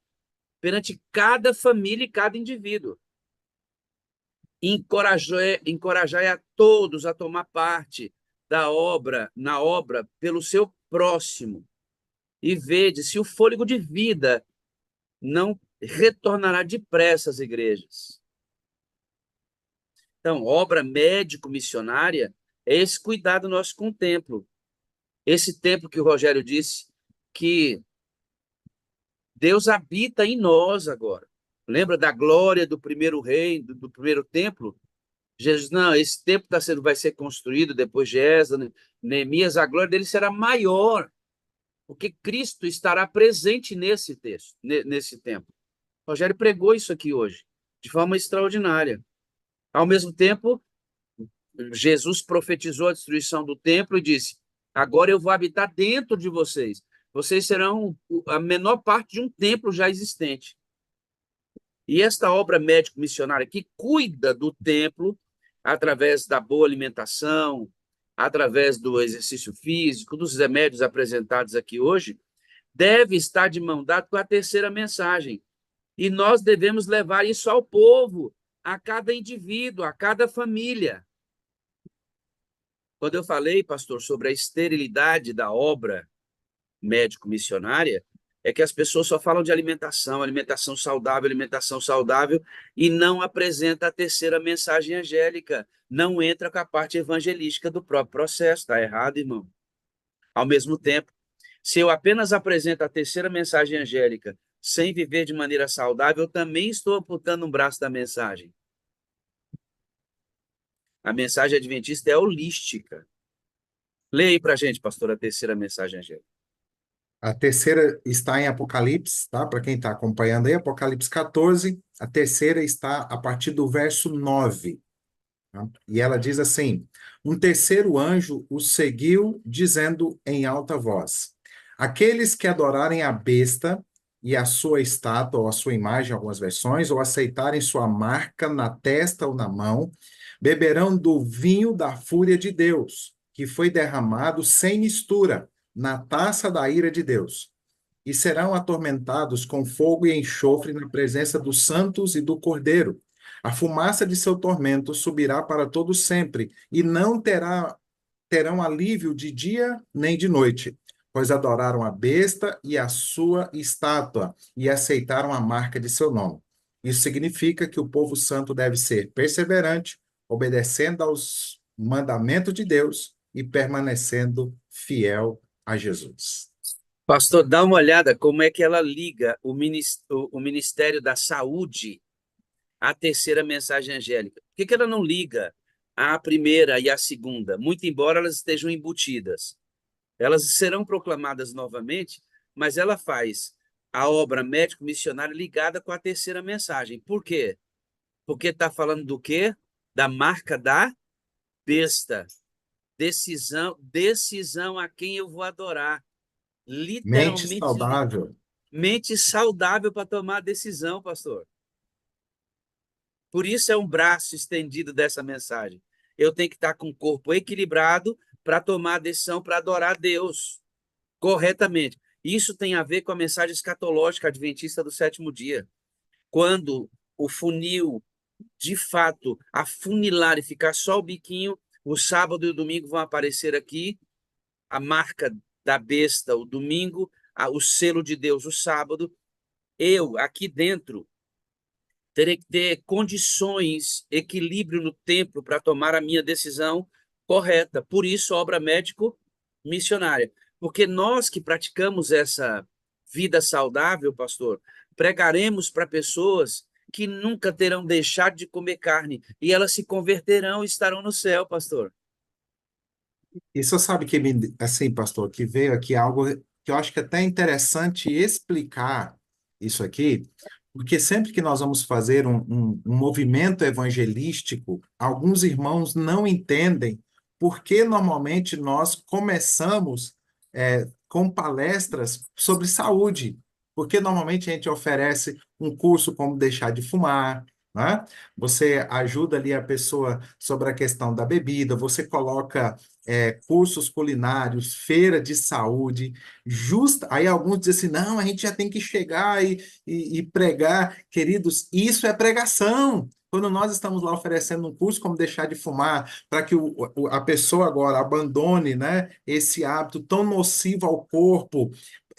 perante cada família e cada indivíduo. Encorajai a todos a tomar parte na obra pelo seu próximo, e vede se o fôlego de vida não retornará depressa às igrejas. Então, obra médico-missionária é esse cuidado nosso com o templo. Esse templo que o Rogério disse que Deus habita em nós agora. Lembra da glória do primeiro rei, do primeiro templo? Jesus, não, esse templo vai ser construído depois de Esdras, Neemias, a glória dele será maior, porque Cristo estará presente nesse texto, nesse templo. O Rogério pregou isso aqui hoje, de forma extraordinária. Ao mesmo tempo, Jesus profetizou a destruição do templo e disse: agora eu vou habitar dentro de vocês. Vocês serão a menor parte de um templo já existente. E esta obra médico-missionária que cuida do templo, através da boa alimentação, através do exercício físico, dos remédios apresentados aqui hoje, deve estar de mão dada com a terceira mensagem. E nós devemos levar isso ao povo, a cada indivíduo, a cada família. Quando eu falei, pastor, sobre a esterilidade da obra médico-missionária, é que as pessoas só falam de alimentação saudável, e não apresenta a terceira mensagem angélica, não entra com a parte evangelística do próprio processo. Está errado, irmão. Ao mesmo tempo, se eu apenas apresento a terceira mensagem angélica sem viver de maneira saudável, eu também estou amputando um braço da mensagem. A mensagem adventista é holística. Leia aí para a gente, pastor, a terceira mensagem angélica. A terceira está em Apocalipse, tá? Para quem está acompanhando aí, Apocalipse 14. A terceira está a partir do verso 9. Tá? E ela diz assim: um terceiro anjo o seguiu, dizendo em alta voz: aqueles que adorarem a besta e a sua estátua, ou a sua imagem, algumas versões, ou aceitarem sua marca na testa ou na mão, beberão do vinho da fúria de Deus, que foi derramado sem mistura na taça da ira de Deus. E serão atormentados com fogo e enxofre na presença dos santos e do Cordeiro. A fumaça de seu tormento subirá para todo sempre, e não terão alívio de dia nem de noite, pois adoraram a besta e a sua estátua, e aceitaram a marca de seu nome. Isso significa que o povo santo deve ser perseverante, obedecendo aos mandamentos de Deus e permanecendo fiel a Jesus. Pastor, dá uma olhada como é que ela liga o Ministério da Saúde à terceira mensagem angélica. Por que que ela não liga à primeira e à segunda? Muito embora elas estejam embutidas. Elas serão proclamadas novamente, mas ela faz a obra médico-missionária ligada com a terceira mensagem. Por quê? Porque está falando do quê? Da marca da besta. Decisão a quem eu vou adorar. Mente Literalmente, saudável. mente saudável para tomar a decisão, pastor. Por isso é um braço estendido dessa mensagem. Eu tenho que estar com o corpo equilibrado para tomar a decisão para adorar Deus corretamente. Isso tem a ver com a mensagem escatológica adventista do sétimo dia. Quando o funil, de fato, afunilar e ficar só o biquinho, o sábado e o domingo vão aparecer aqui, a marca da besta, o domingo, o selo de Deus, o sábado. Eu, aqui dentro, terei que ter condições, equilíbrio no tempo para tomar a minha decisão correta. Por isso, obra médico-missionária. Porque nós que praticamos essa vida saudável, pastor, pregaremos para pessoas que nunca terão deixado de comer carne e elas se converterão e estarão no céu, pastor. E você sabe que, assim, pastor, que veio aqui algo que eu acho que é até interessante explicar isso aqui, porque sempre que nós vamos fazer um movimento evangelístico, alguns irmãos não entendem por que normalmente nós começamos com palestras sobre saúde, porque normalmente a gente oferece um curso como deixar de fumar, né? Você ajuda ali a pessoa sobre a questão da bebida, você coloca cursos culinários, feira de saúde, justa. Aí alguns dizem assim, não, a gente já tem que chegar e pregar. Queridos, isso é pregação. Quando nós estamos lá oferecendo um curso como deixar de fumar, para que a pessoa agora abandone, né, esse hábito tão nocivo ao corpo,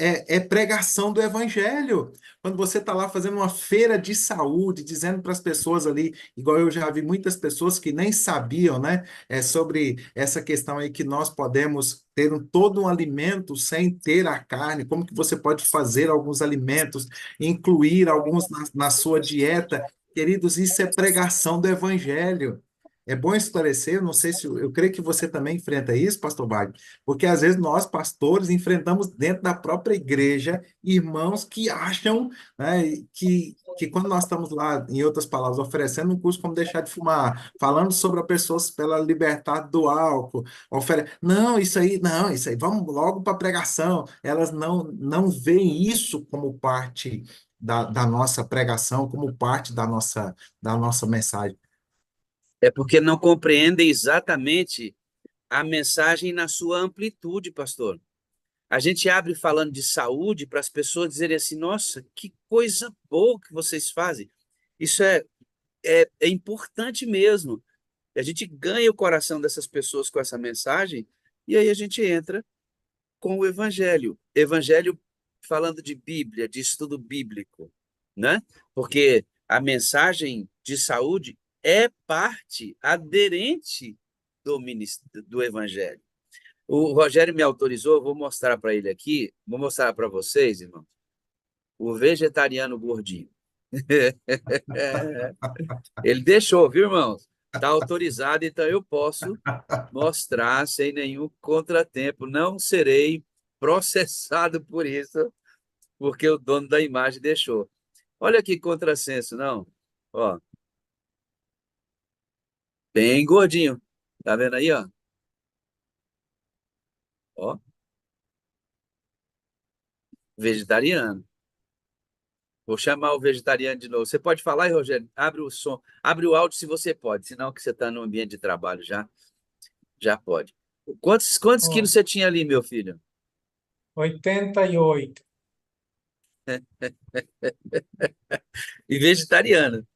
é pregação do evangelho. Quando você está lá fazendo uma feira de saúde, dizendo para as pessoas ali, igual eu já vi muitas pessoas que nem sabiam, né? Sobre essa questão aí que nós podemos ter todo um alimento sem ter a carne, como que você pode fazer alguns alimentos, incluir alguns na sua dieta. Queridos, isso é pregação do evangelho. É bom esclarecer, eu não sei se eu creio que você também enfrenta isso, pastor Wagner, porque às vezes nós, pastores, enfrentamos dentro da própria igreja irmãos que acham, né, que quando nós estamos lá, em outras palavras, oferecendo um curso como deixar de fumar, falando sobre a pessoa pela liberdade do álcool, não, isso aí, vamos logo para a pregação. Elas não veem isso como parte da nossa pregação, como parte da nossa mensagem. É porque não compreendem exatamente a mensagem na sua amplitude, pastor. A gente abre falando de saúde para as pessoas dizerem assim: nossa, que coisa boa que vocês fazem. Isso é importante mesmo. A gente ganha o coração dessas pessoas com essa mensagem, e aí a gente entra com o Evangelho. Evangelho falando de Bíblia, de estudo bíblico, né? Porque a mensagem de saúde é parte aderente do Evangelho. O Rogério me autorizou, vou mostrar para ele aqui, vou mostrar para vocês, irmão, o vegetariano gordinho. Ele deixou, viu, irmãos? Está autorizado, então eu posso mostrar sem nenhum contratempo. Não serei processado por isso, porque o dono da imagem deixou. Olha que contrassenso, não? Ó, bem gordinho. Tá vendo aí, ó? Ó, vegetariano. Vou chamar o vegetariano de novo. Você pode falar aí, Rogério? Abre o som, abre o áudio se você pode, senão que você está no ambiente de trabalho já pode. Quantos quilos Ó, você tinha ali, meu filho? 88. E vegetariano.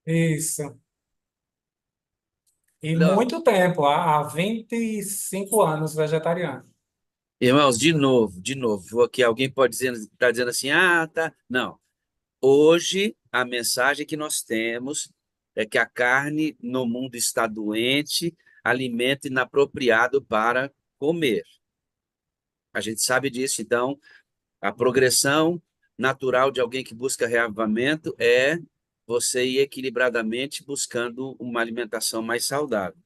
Isso. E Não. muito tempo, há 25 anos vegetariano. Irmãos, de novo, vou aqui, alguém pode dizer, tá dizendo assim, ah, tá. Não. Hoje, a mensagem que nós temos é que a carne no mundo está doente, alimento inapropriado para comer. A gente sabe disso, então, a progressão natural de alguém que busca reavivamento é você ir equilibradamente buscando uma alimentação mais saudável.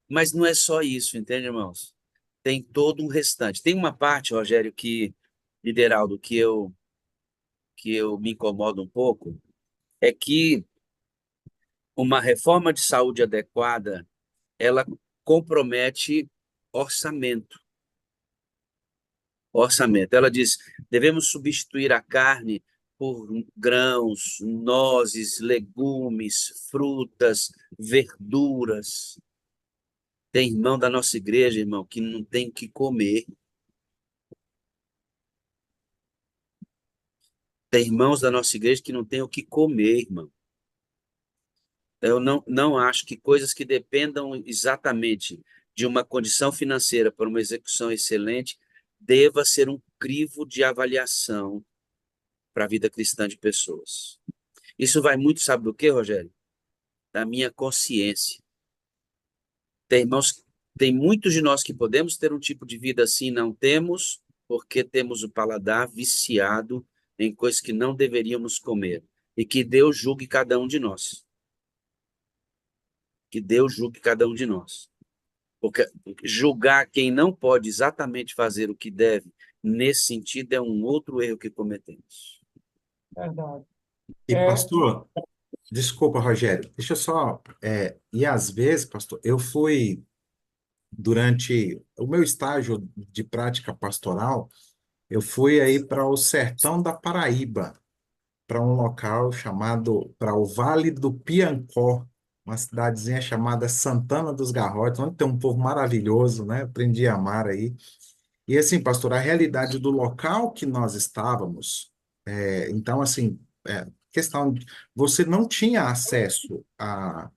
Mas não é só isso, entende, irmãos? Tem todo um restante. Tem uma parte, Rogério, Lideraldo, que eu me incomodo um pouco, é que uma reforma de saúde adequada, ela compromete orçamento. Orçamento. Ela diz: devemos substituir a carne por grãos, nozes, legumes, frutas, verduras. Tem irmão da nossa igreja, irmão, que não tem o que comer. Tem irmãos da nossa igreja que não tem o que comer, irmão. Eu não acho que coisas que dependam exatamente de uma condição financeira para uma execução excelente deva ser um crivo de avaliação para a vida cristã de pessoas. Isso vai muito, sabe do que, Rogério? Da minha consciência. Tem irmãos, tem muitos de nós que podemos ter um tipo de vida assim, não temos, porque temos o paladar viciado em coisas que não deveríamos comer. E que Deus julgue cada um de nós. Que Deus julgue cada um de nós. Porque julgar quem não pode exatamente fazer o que deve, nesse sentido, é um outro erro que cometemos. Verdade. E, pastor, desculpa, Rogério, deixa eu só. E às vezes, pastor, eu fui, durante o meu estágio de prática pastoral, eu fui aí para o sertão da Paraíba, para um local chamado, para o Vale do Piancó, uma cidadezinha chamada Santana dos Garrotes, onde tem um povo maravilhoso, né? Aprendi a amar aí. E assim, pastor, a realidade do local que nós estávamos, então, assim, questão de você não tinha acesso a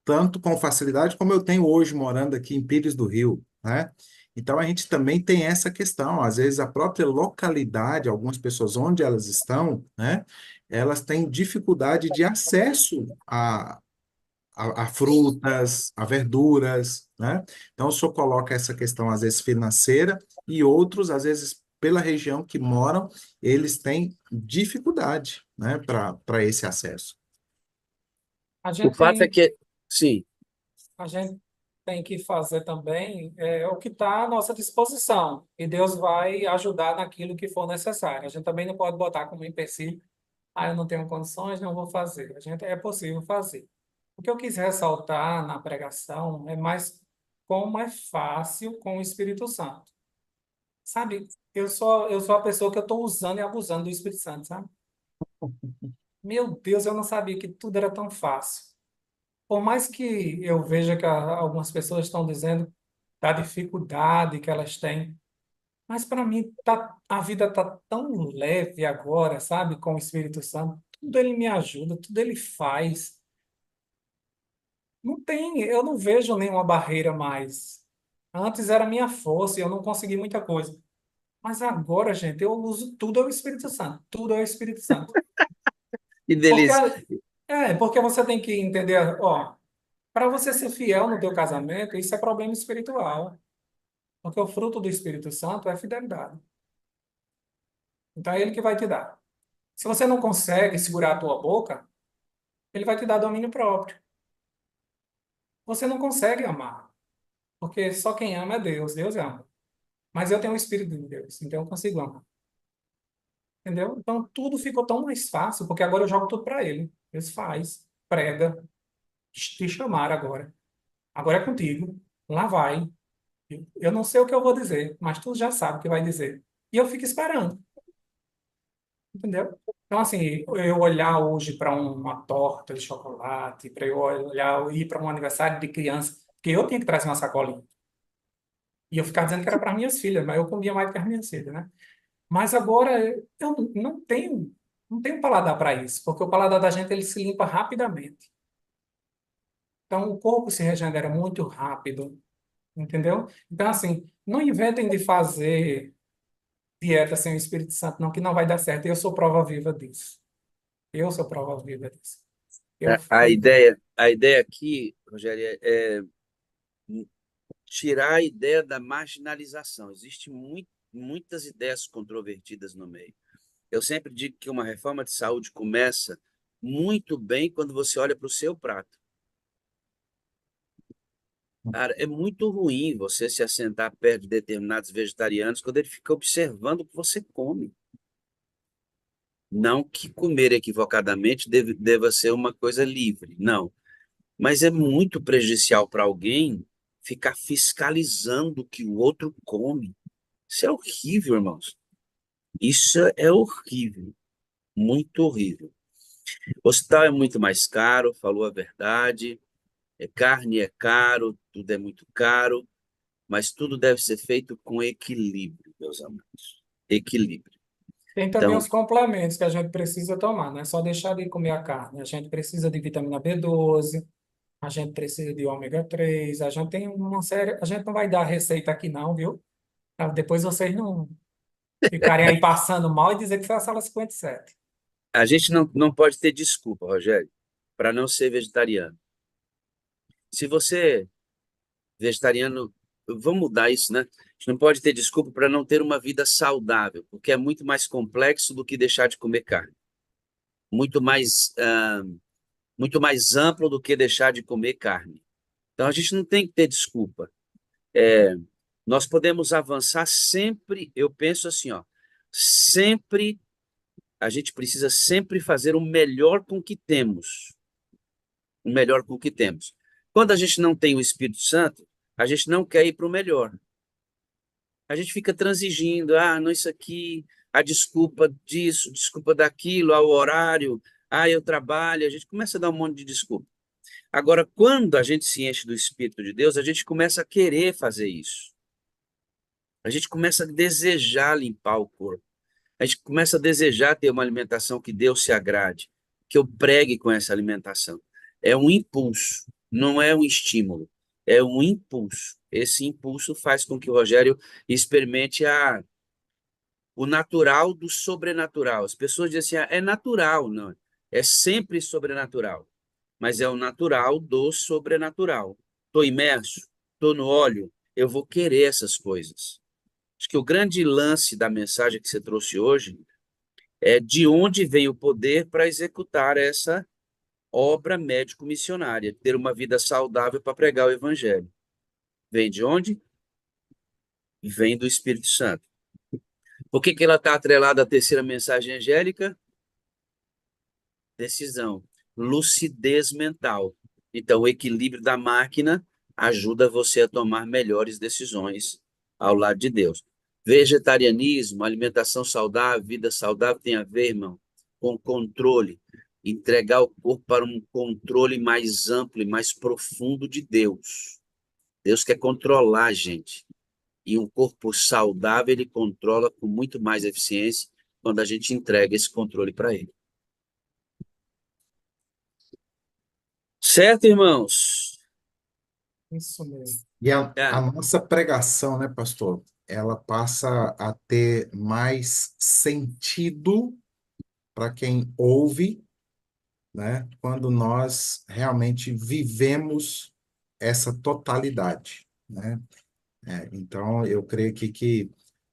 tanto com facilidade como eu tenho hoje morando aqui em Pires do Rio, né? Então a gente também tem essa questão, às vezes a própria localidade, algumas pessoas onde elas estão, né? Elas têm dificuldade de acesso a frutas, a verduras, né? Então o senhor coloca essa questão às vezes financeira e outros, às vezes pela região que moram, eles têm dificuldade, né, para esse acesso. A O gente fato é tem, que, sim, a gente tem que fazer também o que está à nossa disposição. E Deus vai ajudar naquilo que for necessário. A gente também não pode botar como empecilho, eu não tenho condições, não vou fazer. A gente é possível fazer. O que eu quis ressaltar na pregação é mais como é fácil com o Espírito Santo. Sabe, eu sou a pessoa que eu estou usando e abusando do Espírito Santo, sabe? Meu Deus, eu não sabia que tudo era tão fácil. Por mais que eu veja que algumas pessoas estão dizendo da dificuldade que elas têm, mas para mim a vida está tão leve agora, sabe, com o Espírito Santo. Tudo ele me ajuda, tudo ele faz. Não tem, eu não vejo nenhuma barreira mais. Antes era minha força e eu não consegui muita coisa. Mas agora, gente, eu uso tudo ao Espírito Santo. Tudo ao Espírito Santo. que Porque, delícia. porque você tem que entender, ó, para você ser fiel no teu casamento, isso é problema espiritual. Porque o fruto do Espírito Santo é fidelidade. Então é ele que vai te dar. Se você não consegue segurar a tua boca, ele vai te dar domínio próprio. Você não consegue amar, porque só quem ama é Deus. Deus ama. Mas eu tenho o Espírito de Deus, então eu consigo amar. Entendeu? Então tudo ficou tão mais fácil, porque agora eu jogo tudo para ele. Ele faz, prega, te chamar agora. Agora é contigo. Lá vai. Eu não sei o que eu vou dizer, mas tu já sabe o que vai dizer. E eu fico esperando. Entendeu? Então, assim, eu olhar hoje para uma torta de chocolate, para eu olhar, ir para um aniversário de criança, porque eu tinha que trazer uma sacolinha. E eu ficava dizendo que era para minhas filhas, mas eu comia mais que as minhas filhas, né? Mas agora eu não tenho paladar para isso, porque o paladar da gente ele se limpa rapidamente. Então, o corpo se regenera muito rápido, entendeu? Então, assim, não inventem de fazer dieta sem o Espírito Santo, não, que não vai dar certo. Eu sou prova viva disso. Eu sou prova viva disso. Eu fui. A ideia aqui, Rogério, é tirar a ideia da marginalização. Existem muitas ideias controvertidas no meio. Eu sempre digo que uma reforma de saúde começa muito bem quando você olha para o seu prato. Cara, é muito ruim você se assentar perto de determinados vegetarianos quando ele fica observando o que você come. Não que comer equivocadamente deva ser uma coisa livre, não. Mas é muito prejudicial para alguém ficar fiscalizando o que o outro come. Isso é horrível, irmãos. Isso é horrível, muito horrível. O hospital é muito mais caro, falou a verdade. Carne é caro, tudo é muito caro, mas tudo deve ser feito com equilíbrio, meus amados. Equilíbrio. Tem também Então, os complementos que a gente precisa tomar, não é só deixar de comer a carne. A gente precisa de vitamina B12, a gente precisa de ômega 3, a gente tem uma série. A gente não vai dar receita aqui, não, viu? Pra depois vocês não ficarem aí passando mal e dizer que foi a sala 57. a gente não pode ter desculpa, Rogério, para não ser vegetariano. Se você é vegetariano, vamos mudar isso, né? A gente não pode ter desculpa para não ter uma vida saudável, porque é muito mais complexo do que deixar de comer carne. Muito mais, muito mais amplo do que deixar de comer carne. Então, a gente não tem que ter desculpa. Nós podemos avançar sempre, eu penso assim, ó, sempre, a gente precisa sempre fazer o melhor com o que temos. O melhor com o que temos. Quando a gente não tem o Espírito Santo, a gente não quer ir para o melhor. A gente fica transigindo, não, isso aqui, a desculpa disso, desculpa daquilo, ao horário, eu trabalho, a gente começa a dar um monte de desculpa. Agora, quando a gente se enche do Espírito de Deus, a gente começa a querer fazer isso. A gente começa a desejar limpar o corpo. A gente começa a desejar ter uma alimentação que Deus se agrade, que eu pregue com essa alimentação. É um impulso, não é um estímulo, é um impulso. Esse impulso faz com que o Rogério experimente o natural do sobrenatural. As pessoas dizem assim, é natural, não. É sempre sobrenatural, mas é o natural do sobrenatural. Estou imerso, estou no óleo, eu vou querer essas coisas. Acho que o grande lance da mensagem que você trouxe hoje é de onde vem o poder para executar essa obra médico-missionária, ter uma vida saudável para pregar o evangelho. Vem de onde? Vem do Espírito Santo. Por que ela está atrelada à terceira mensagem angélica? Decisão, lucidez mental. Então, o equilíbrio da máquina ajuda você a tomar melhores decisões ao lado de Deus. Vegetarianismo, alimentação saudável, vida saudável tem a ver, irmão, com controle. Entregar o corpo para um controle mais amplo e mais profundo de Deus. Deus quer controlar a gente. E um corpo saudável, ele controla com muito mais eficiência quando a gente entrega esse controle para ele. Certo, irmãos? Isso mesmo. E a Ah, nossa pregação, né, pastor, ela passa a ter mais sentido para quem ouve, né, quando nós realmente vivemos essa totalidade, né? Então, eu creio que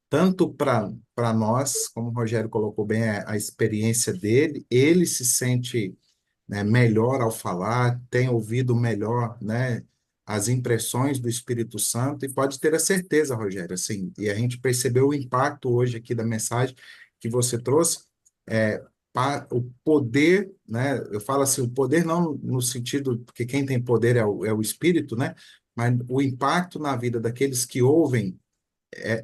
tanto para nós, como o Rogério colocou bem a experiência dele, ele se sente, né, melhor ao falar, tem ouvido melhor, né, as impressões do Espírito Santo e pode ter a certeza, Rogério, assim, e a gente percebeu o impacto hoje aqui da mensagem que você trouxe, é, o poder, né, eu falo assim, o poder não no sentido, porque quem tem poder é o Espírito, né, mas o impacto na vida daqueles que ouvem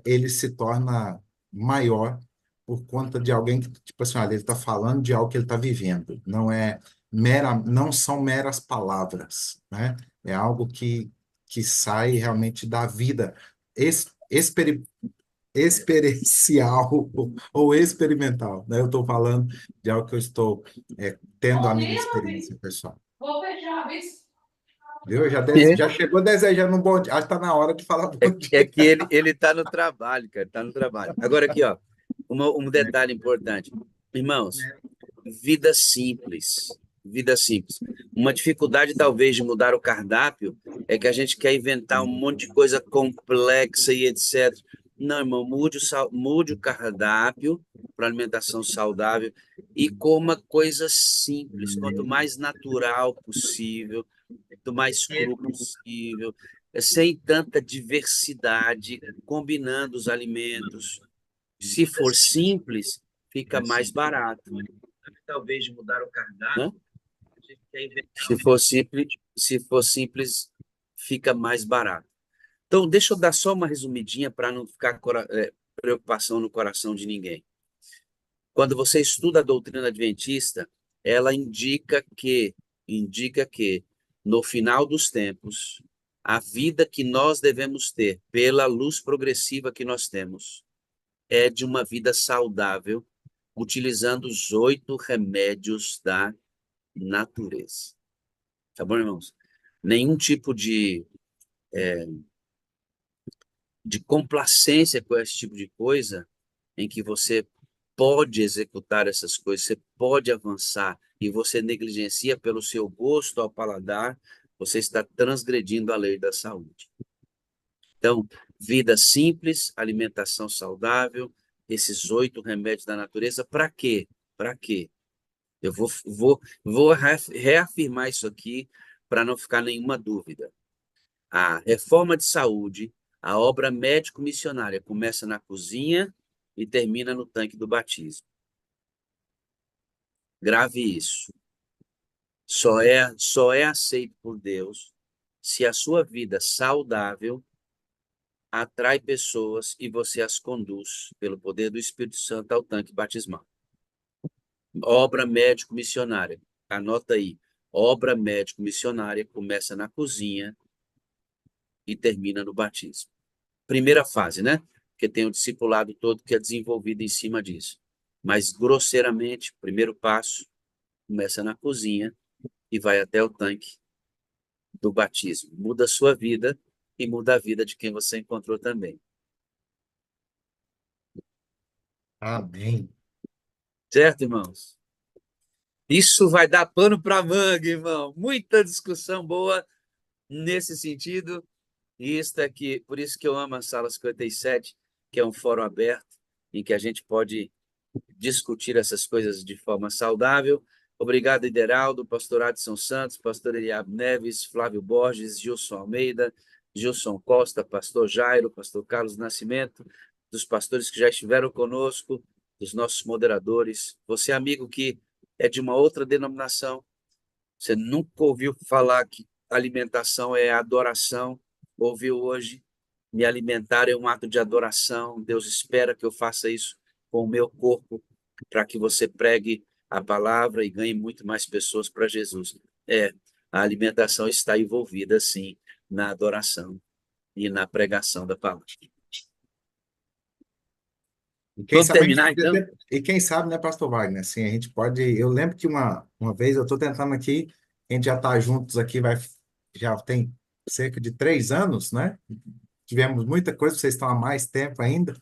ele se torna maior por conta de alguém que, tipo assim, olha, ele está falando de algo que ele está vivendo. Não são meras palavras, né? É algo que sai realmente da vida ex, experi, experiencial ou experimental, né? Eu estou falando de algo que eu estou tendo a minha experiência pessoal. Vou fechar, viu? Viu? é, Já chegou desejando um bom dia. Acho que está na hora de falar bom é dia. que ele está no trabalho, cara, está no trabalho. Agora aqui, ó, um detalhe importante. Irmãos, vida simples, vida simples. Uma dificuldade, talvez, de mudar o cardápio é que a gente quer inventar um monte de coisa complexa e etc. Não, irmão, mude o cardápio para alimentação saudável e coma coisas simples. Quanto mais natural possível, quanto mais cru possível, sem tanta diversidade, combinando os alimentos. Se for simples, fica mais barato. Talvez de mudar o cardápio. Se for simples, fica mais barato. Então, deixa eu dar só uma resumidinha para não ficar preocupação no coração de ninguém. Quando você estuda a doutrina adventista, ela indica que no final dos tempos, a vida que nós devemos ter, pela luz progressiva que nós temos, é de uma vida saudável, utilizando os 8 remédios da natureza. Tá bom, irmãos? Nenhum tipo de complacência com esse tipo de coisa, em que você pode executar essas coisas, você pode avançar, e você negligencia pelo seu gosto ao paladar, você está transgredindo a lei da saúde. Então, vida simples, alimentação saudável, esses 8 remédios da natureza, para quê? Para quê? Eu vou reafirmar isso aqui para não ficar nenhuma dúvida. A reforma de saúde, a obra médico-missionária começa na cozinha e termina no tanque do batismo. Grave isso. Só é aceito por Deus se a sua vida saudável atrai pessoas e você as conduz pelo poder do Espírito Santo ao tanque batismal. Obra médico-missionária. Anota aí. Obra médico-missionária começa na cozinha e termina no batismo. Primeira fase, né? Porque tem o discipulado todo que é desenvolvido em cima disso. Mas, grosseiramente, primeiro passo começa na cozinha e vai até o tanque do batismo. Muda a sua vida e muda a vida de quem você encontrou também. Amém. Certo, irmãos? Isso vai dar pano para manga, irmão. Muita discussão boa nesse sentido. E por isso que eu amo a Sala 57, que é um fórum aberto, em que a gente pode discutir essas coisas de forma saudável. Obrigado, Ideraldo, pastor Adson Santos, pastor Eliab Neves, Flávio Borges, Gilson Almeida, Gilson Costa, pastor Jairo, pastor Carlos Nascimento, dos pastores que já estiveram conosco, dos nossos moderadores. Você, amigo que é de uma outra denominação, você nunca ouviu falar que alimentação é adoração, ouviu hoje? Me alimentar é um ato de adoração. Deus espera que eu faça isso com o meu corpo, para que você pregue a palavra e ganhe muito mais pessoas para Jesus. A alimentação está envolvida, sim, na adoração e na pregação da palavra. E quem Vamos sabe a gente terminar, pode então? e quem sabe, né, Pastor Wagner? Assim, a gente pode. Eu lembro que uma vez eu estou tentando aqui, a gente já está juntos aqui, já tem cerca de 3 anos, né? Tivemos muita coisa, vocês estão há mais tempo ainda,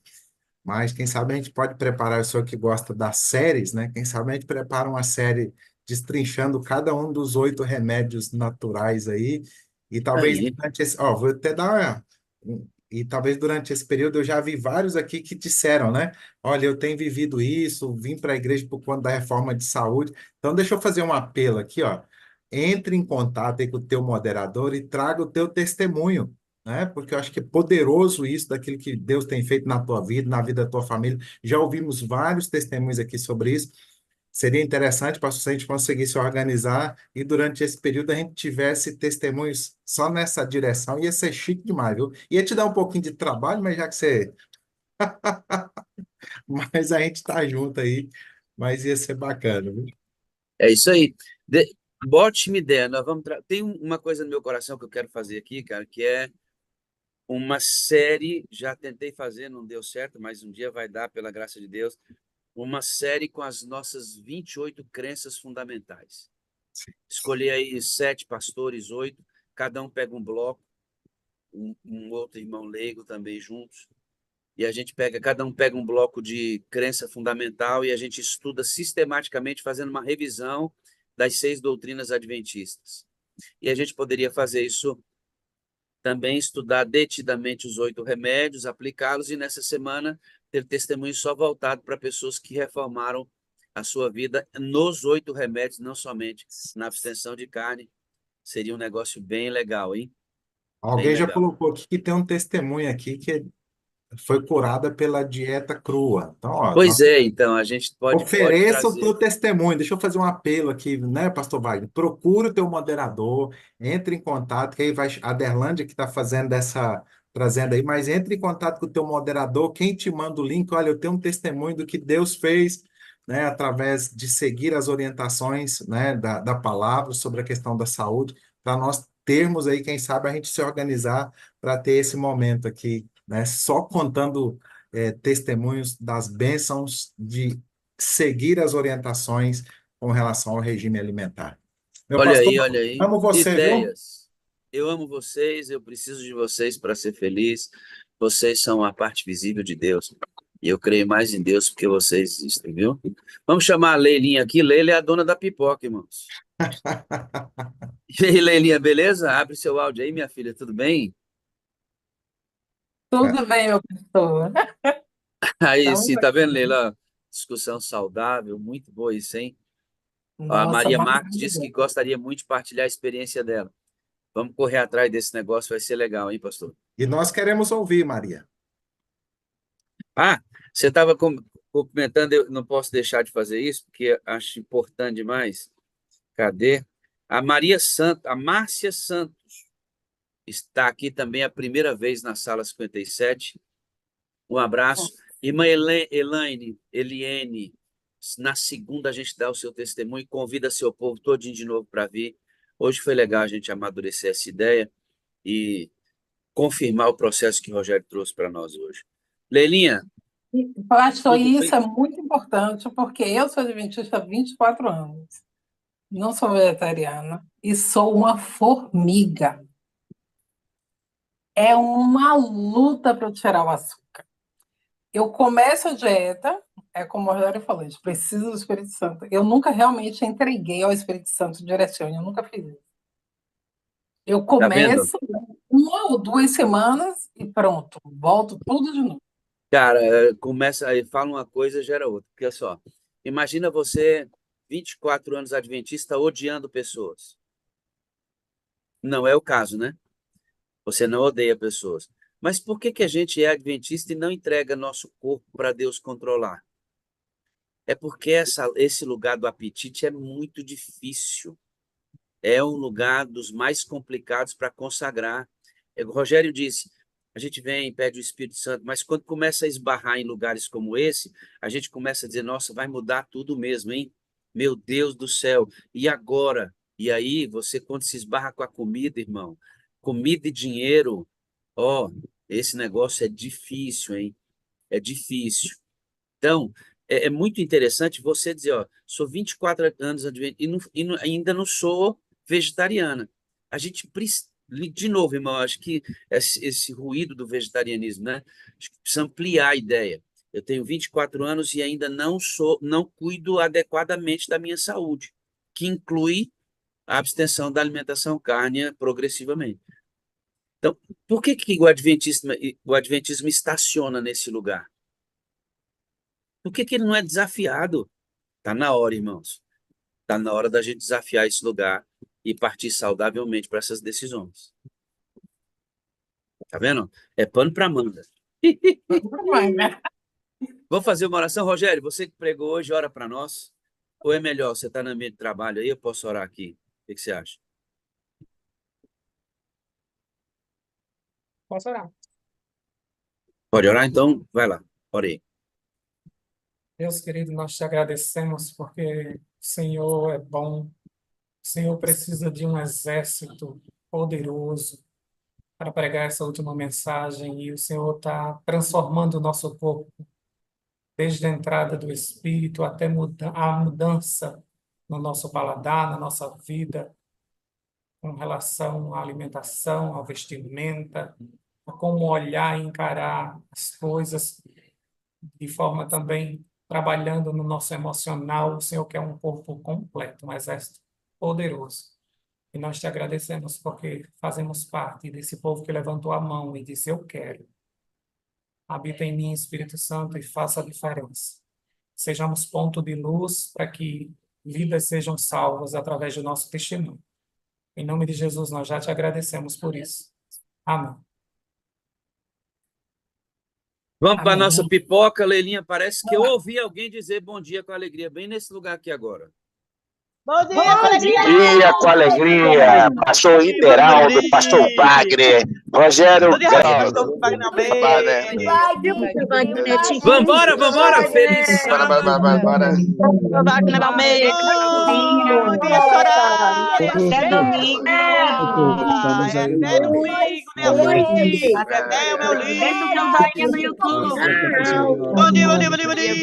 mas quem sabe a gente pode preparar, o senhor que gosta das séries, né? Quem sabe a gente prepara uma série destrinchando cada um dos 8 remédios naturais aí, e talvez Aí, durante esse, ó, vou até dar e talvez durante esse período eu já vi vários aqui que disseram, né? Olha, eu tenho vivido isso, vim para a igreja por conta da reforma de saúde. Então, deixa eu fazer um apelo aqui, ó. Entre em contato aí com o teu moderador e traga o teu testemunho, né? Porque eu acho que é poderoso isso daquilo que Deus tem feito na tua vida, na vida da tua família. Já ouvimos vários testemunhos aqui sobre isso. Seria interessante para se a gente conseguir se organizar e durante esse período a gente tivesse testemunhos só nessa direção. Ia ser chique demais, viu? Ia te dar um pouquinho de trabalho, mas já que você. Mas a gente está junto aí, mas ia ser bacana, viu? é isso aí. Bote-me ideia. Tem uma coisa no meu coração que eu quero fazer aqui, cara, que é uma série. Já tentei fazer, não deu certo, mas um dia vai dar, pela graça de Deus. Uma série com as nossas 28 crenças fundamentais. Escolhi aí 7 pastores, 8, cada um pega um bloco, um outro irmão leigo também juntos, e cada um pega um bloco de crença fundamental e a gente estuda sistematicamente, fazendo uma revisão das 6 doutrinas adventistas. E a gente poderia fazer isso também, estudar detidamente os 8 remédios, aplicá-los, e nessa semana ter testemunho só voltado para pessoas que reformaram a sua vida nos 8 remédios, não somente na abstenção de carne. Seria um negócio bem legal, hein? Bem Alguém já legal. colocou aqui que tem um testemunho aqui que foi curada pela dieta crua. Então, ó, Pois é, então, a gente pode ofereça o teu trazer. testemunho. Deixa eu fazer um apelo aqui, né, Pastor Wagner? Procure o teu moderador, entre em contato, que aí vai a Aderlândia que está fazendo trazendo aí, mas entre em contato com o teu moderador, quem te manda o link, olha, eu tenho um testemunho do que Deus fez, né, através de seguir as orientações, né, da palavra sobre a questão da saúde, para nós termos aí, quem sabe, a gente se organizar para ter esse momento aqui, né, só contando testemunhos das bênçãos de seguir as orientações com relação ao regime alimentar. Meu pastor, Olha aí. amo você, viu? Ideias. Eu amo vocês, eu preciso de vocês para ser feliz. Vocês são a parte visível de Deus. E eu creio mais em Deus porque vocês existem, viu? Vamos chamar a Leilinha aqui. Leila é a dona da pipoca, irmãos. E aí, Leilinha, beleza? Abre seu áudio aí, minha filha, tudo bem? Tudo bem, meu pastor. Aí Então, sim, tá vendo, Leila? Discussão saudável, muito boa isso, hein? Ó, a nossa, Maria Marques disse que maravilhoso. gostaria muito de partilhar a experiência dela. Vamos correr atrás desse negócio, vai ser legal, hein, pastor? E nós queremos ouvir, Maria. Ah, você estava cumprimentando, eu não posso deixar de fazer isso, porque acho importante demais. Cadê? A Maria Santos, a Márcia Santos está aqui também a primeira vez na sala 57. Um abraço. Irmã Eliene, na segunda a gente dá o seu testemunho, convida seu povo todinho de novo para vir. Hoje foi legal a gente amadurecer essa ideia e confirmar o processo que o Rogério trouxe para nós hoje. Leilinha, Pastor, tudo e isso bem? é muito importante, porque eu sou adventista há 24 anos, não sou vegetariana, e sou uma formiga. É uma luta para eu tirar o açúcar. Eu começo a dieta, é como o Rogério falou, a gente precisa do Espírito Santo. Eu nunca realmente entreguei ao Espírito Santo direcione, eu nunca fiz isso. Eu Tá vendo? começo 1 ou 2 semanas e pronto, volto tudo de novo. Cara, começa aí, fala uma coisa, gera outra. Porque olha só, imagina você, 24 anos adventista, odiando pessoas. Não é o caso, né? Você não odeia pessoas. Mas por que que a gente é adventista e não entrega nosso corpo para Deus controlar? É porque esse lugar do apetite é muito difícil. É um lugar dos mais complicados para consagrar. O Rogério disse, a gente vem, pede o Espírito Santo, mas quando começa a esbarrar em lugares como esse, a gente começa a dizer, nossa, vai mudar tudo mesmo, hein? Meu Deus do céu, e agora? E aí, você, quando se esbarra com a comida, irmão, comida e dinheiro, ó, esse negócio é difícil, hein? É difícil. Então, é muito interessante você dizer, ó, sou 24 anos adventista ainda não sou vegetariana. A gente de novo, irmão, acho que esse ruído do vegetarianismo, né? Acho que precisa ampliar a ideia. Eu tenho 24 anos e ainda não cuido adequadamente da minha saúde, que inclui a abstenção da alimentação cárnea progressivamente. Então, por que que o adventismo estaciona nesse lugar? Por que que ele não é desafiado? Está na hora, irmãos. Está na hora da gente desafiar esse lugar e partir saudavelmente para essas decisões. Tá vendo? É pano para manga. Vai, né? Vamos fazer uma oração, Rogério? Você que pregou hoje, ora para nós. Ou é melhor, você está no ambiente de trabalho aí, eu posso orar aqui? O que você acha? Posso orar. Pode orar? Então, vai lá. Ora aí. Deus querido, nós te agradecemos porque o Senhor é bom, o Senhor precisa de um exército poderoso para pregar essa última mensagem e o Senhor está transformando o nosso corpo, desde a entrada do Espírito até a mudança no nosso paladar, na nossa vida, com relação à alimentação, à vestimenta, a como olhar e encarar as coisas, de forma também trabalhando no nosso emocional. O Senhor quer um corpo completo, um exército poderoso. E nós te agradecemos porque fazemos parte desse povo que levantou a mão e disse: Eu quero. Habita em mim, Espírito Santo, e faça a diferença. Sejamos ponto de luz para que vidas sejam salvas através do nosso testemunho. Em nome de Jesus, nós já te agradecemos por isso. Amém. Vamos para a Amém. nossa pipoca, Leilinha. Parece que eu ouvi alguém dizer bom dia com alegria, bem nesse lugar aqui agora. Bom dia, Dia com alegria, pastor Iberaldo, pastor Wagner, Rogério Bom dia, Grau. pastor Wagner Almeida. Vambora, feliz sábado. Bora. Pastor Wagner Almeida. Bom dia, Soraya. Até domingo. Até domingo, minha filha. Até o meu Deixa o livro. seu joinha no YouTube. Bom dia, bom dia, bom dia, bom dia.